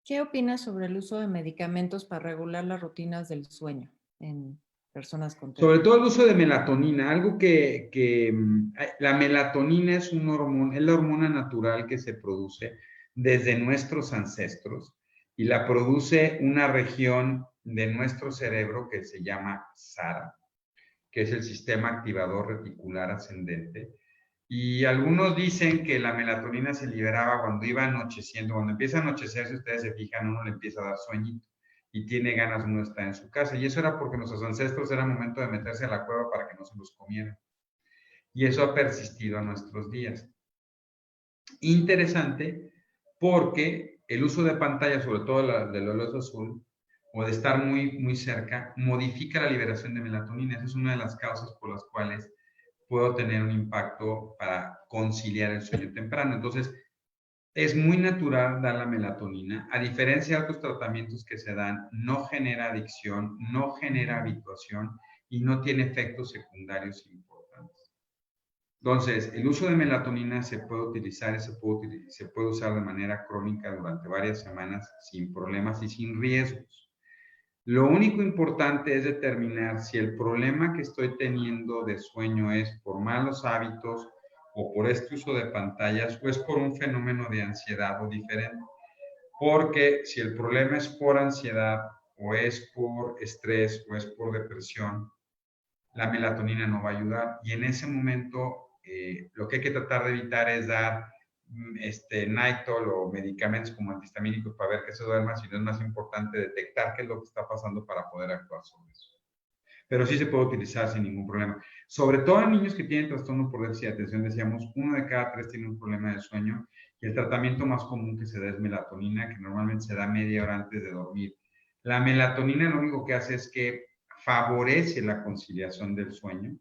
¿Qué opinas sobre el uso de medicamentos para regular las rutinas del sueño en personas con TDA? Sobre todo el uso de melatonina, algo que la melatonina es la hormona natural que se produce desde nuestros ancestros y la produce una región de nuestro cerebro que se llama SARA, que es el sistema activador reticular ascendente. Y algunos dicen que la melatonina se liberaba cuando iba anocheciendo. Cuando empieza a anochecer, si ustedes se fijan, uno le empieza a dar sueñito. y tiene ganas uno de estar en su casa. Y eso era porque nuestros ancestros era momento de meterse a la cueva para que no se los comieran. Y eso ha persistido a nuestros días. Interesante porque el uso de pantalla, sobre todo de la luz azul, o de estar muy cerca, modifica la liberación de melatonina. Esa es una de las causas por las cuales puedo tener un impacto para conciliar el sueño temprano. Entonces, es muy natural dar la melatonina. A diferencia de otros tratamientos que se dan, no genera adicción, no genera habituación y no tiene efectos secundarios importantes. Entonces, el uso de melatonina se puede utilizar y se puede usar de manera crónica durante varias semanas sin problemas y sin riesgos. Lo único importante es determinar si el problema que estoy teniendo de sueño es por malos hábitos o por este uso de pantallas o es por un fenómeno de ansiedad o diferente. Porque si el problema es por ansiedad o es por estrés o es por depresión, la melatonina no va a ayudar. Y en ese momento lo que hay que tratar de evitar es dar Nytol o medicamentos como antihistamínicos para ver que se duerma, sino es más importante detectar qué es lo que está pasando para poder actuar sobre eso. Pero sí se puede utilizar sin ningún problema. Sobre todo en niños que tienen trastorno por déficit de atención, decíamos, 1 de cada 3 tiene un problema de sueño y el tratamiento más común que se da es melatonina, que normalmente se da media hora antes de dormir. La melatonina lo único que hace es que favorece la conciliación del sueño,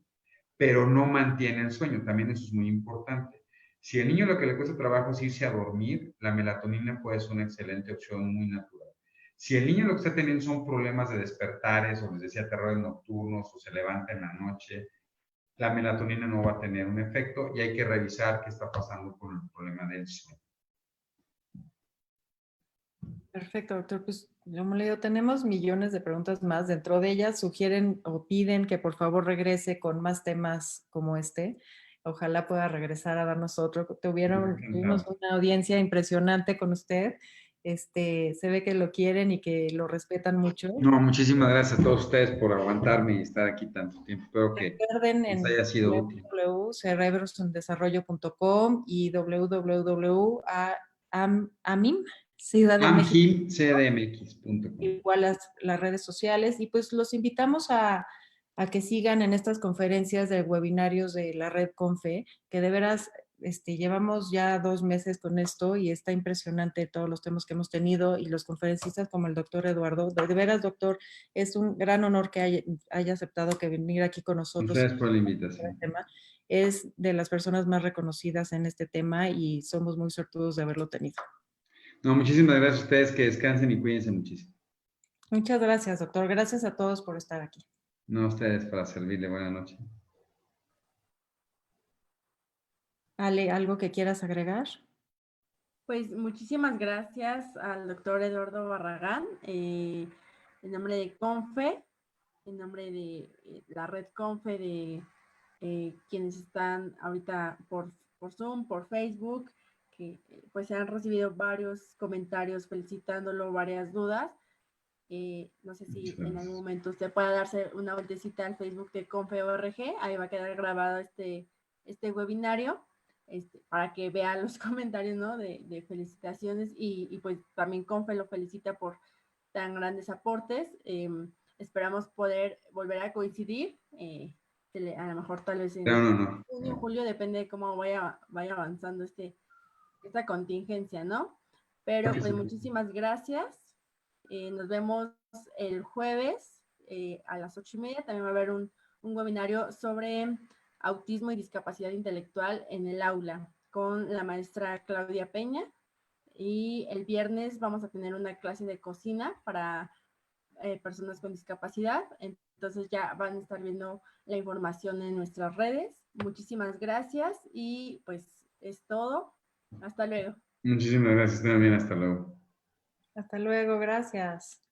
pero no mantiene el sueño. También eso es muy importante. Si al niño lo que le cuesta trabajo es irse a dormir, la melatonina puede ser una excelente opción muy natural. Si el niño lo que está teniendo son problemas de despertares, o les decía terrores nocturnos, o se levanta en la noche, la melatonina no va a tener un efecto y hay que revisar qué está pasando con el problema del sueño. Perfecto, doctor. Pues, como le digo, tenemos millones de preguntas más. Dentro de ellas sugieren o piden que por favor regrese con más temas como este. Ojalá pueda regresar a darnos otro. Tuvimos una audiencia impresionante con usted. Se ve que lo quieren y que lo respetan mucho. No, muchísimas gracias a todos ustedes por aguantarme y estar aquí tanto tiempo. Espero que Recuerden les en haya sido útil. www.cerebrosendesarrollo.com y www.amim Ciudad de México. amgimcdmx.com. Igual las redes sociales y pues los invitamos a que sigan en estas conferencias de webinarios de la red Confe, que de veras llevamos ya 2 meses con esto y está impresionante todos los temas que hemos tenido y los conferencistas como el doctor Eduardo. De veras, doctor, es un gran honor que haya aceptado que venir aquí con nosotros. Gracias por la invitación. Es de las personas más reconocidas en este tema y somos muy suertudos de haberlo tenido. No, muchísimas gracias a ustedes, que descansen y cuídense muchísimo. Muchas gracias, doctor. Gracias a todos por estar aquí. No, a ustedes, para servirle. Buenas noches. Ale, ¿algo que quieras agregar? Pues muchísimas gracias al doctor Eduardo Barragán, en nombre de Confe, en nombre de la red Confe, de quienes están ahorita por Zoom, por Facebook, que pues se han recibido varios comentarios felicitándolo, varias dudas. No sé si en algún momento usted pueda darse una vueltecita al Facebook de Confe.org, ahí va a quedar grabado este webinario, para que vea los comentarios, ¿no? de felicitaciones y pues también Confe lo felicita por tan grandes aportes. Esperamos poder volver a coincidir, a lo mejor tal vez en junio, julio, depende de cómo vaya avanzando esta contingencia, ¿no? Pero pues muchísimas gracias. Nos vemos el jueves a las 8:30. También va a haber un webinario sobre autismo y discapacidad intelectual en el aula con la maestra Claudia Peña. Y el viernes vamos a tener una clase de cocina para personas con discapacidad. Entonces ya van a estar viendo la información en nuestras redes. Muchísimas gracias y pues es todo. Hasta luego. Muchísimas gracias también. Hasta luego. Hasta luego, gracias.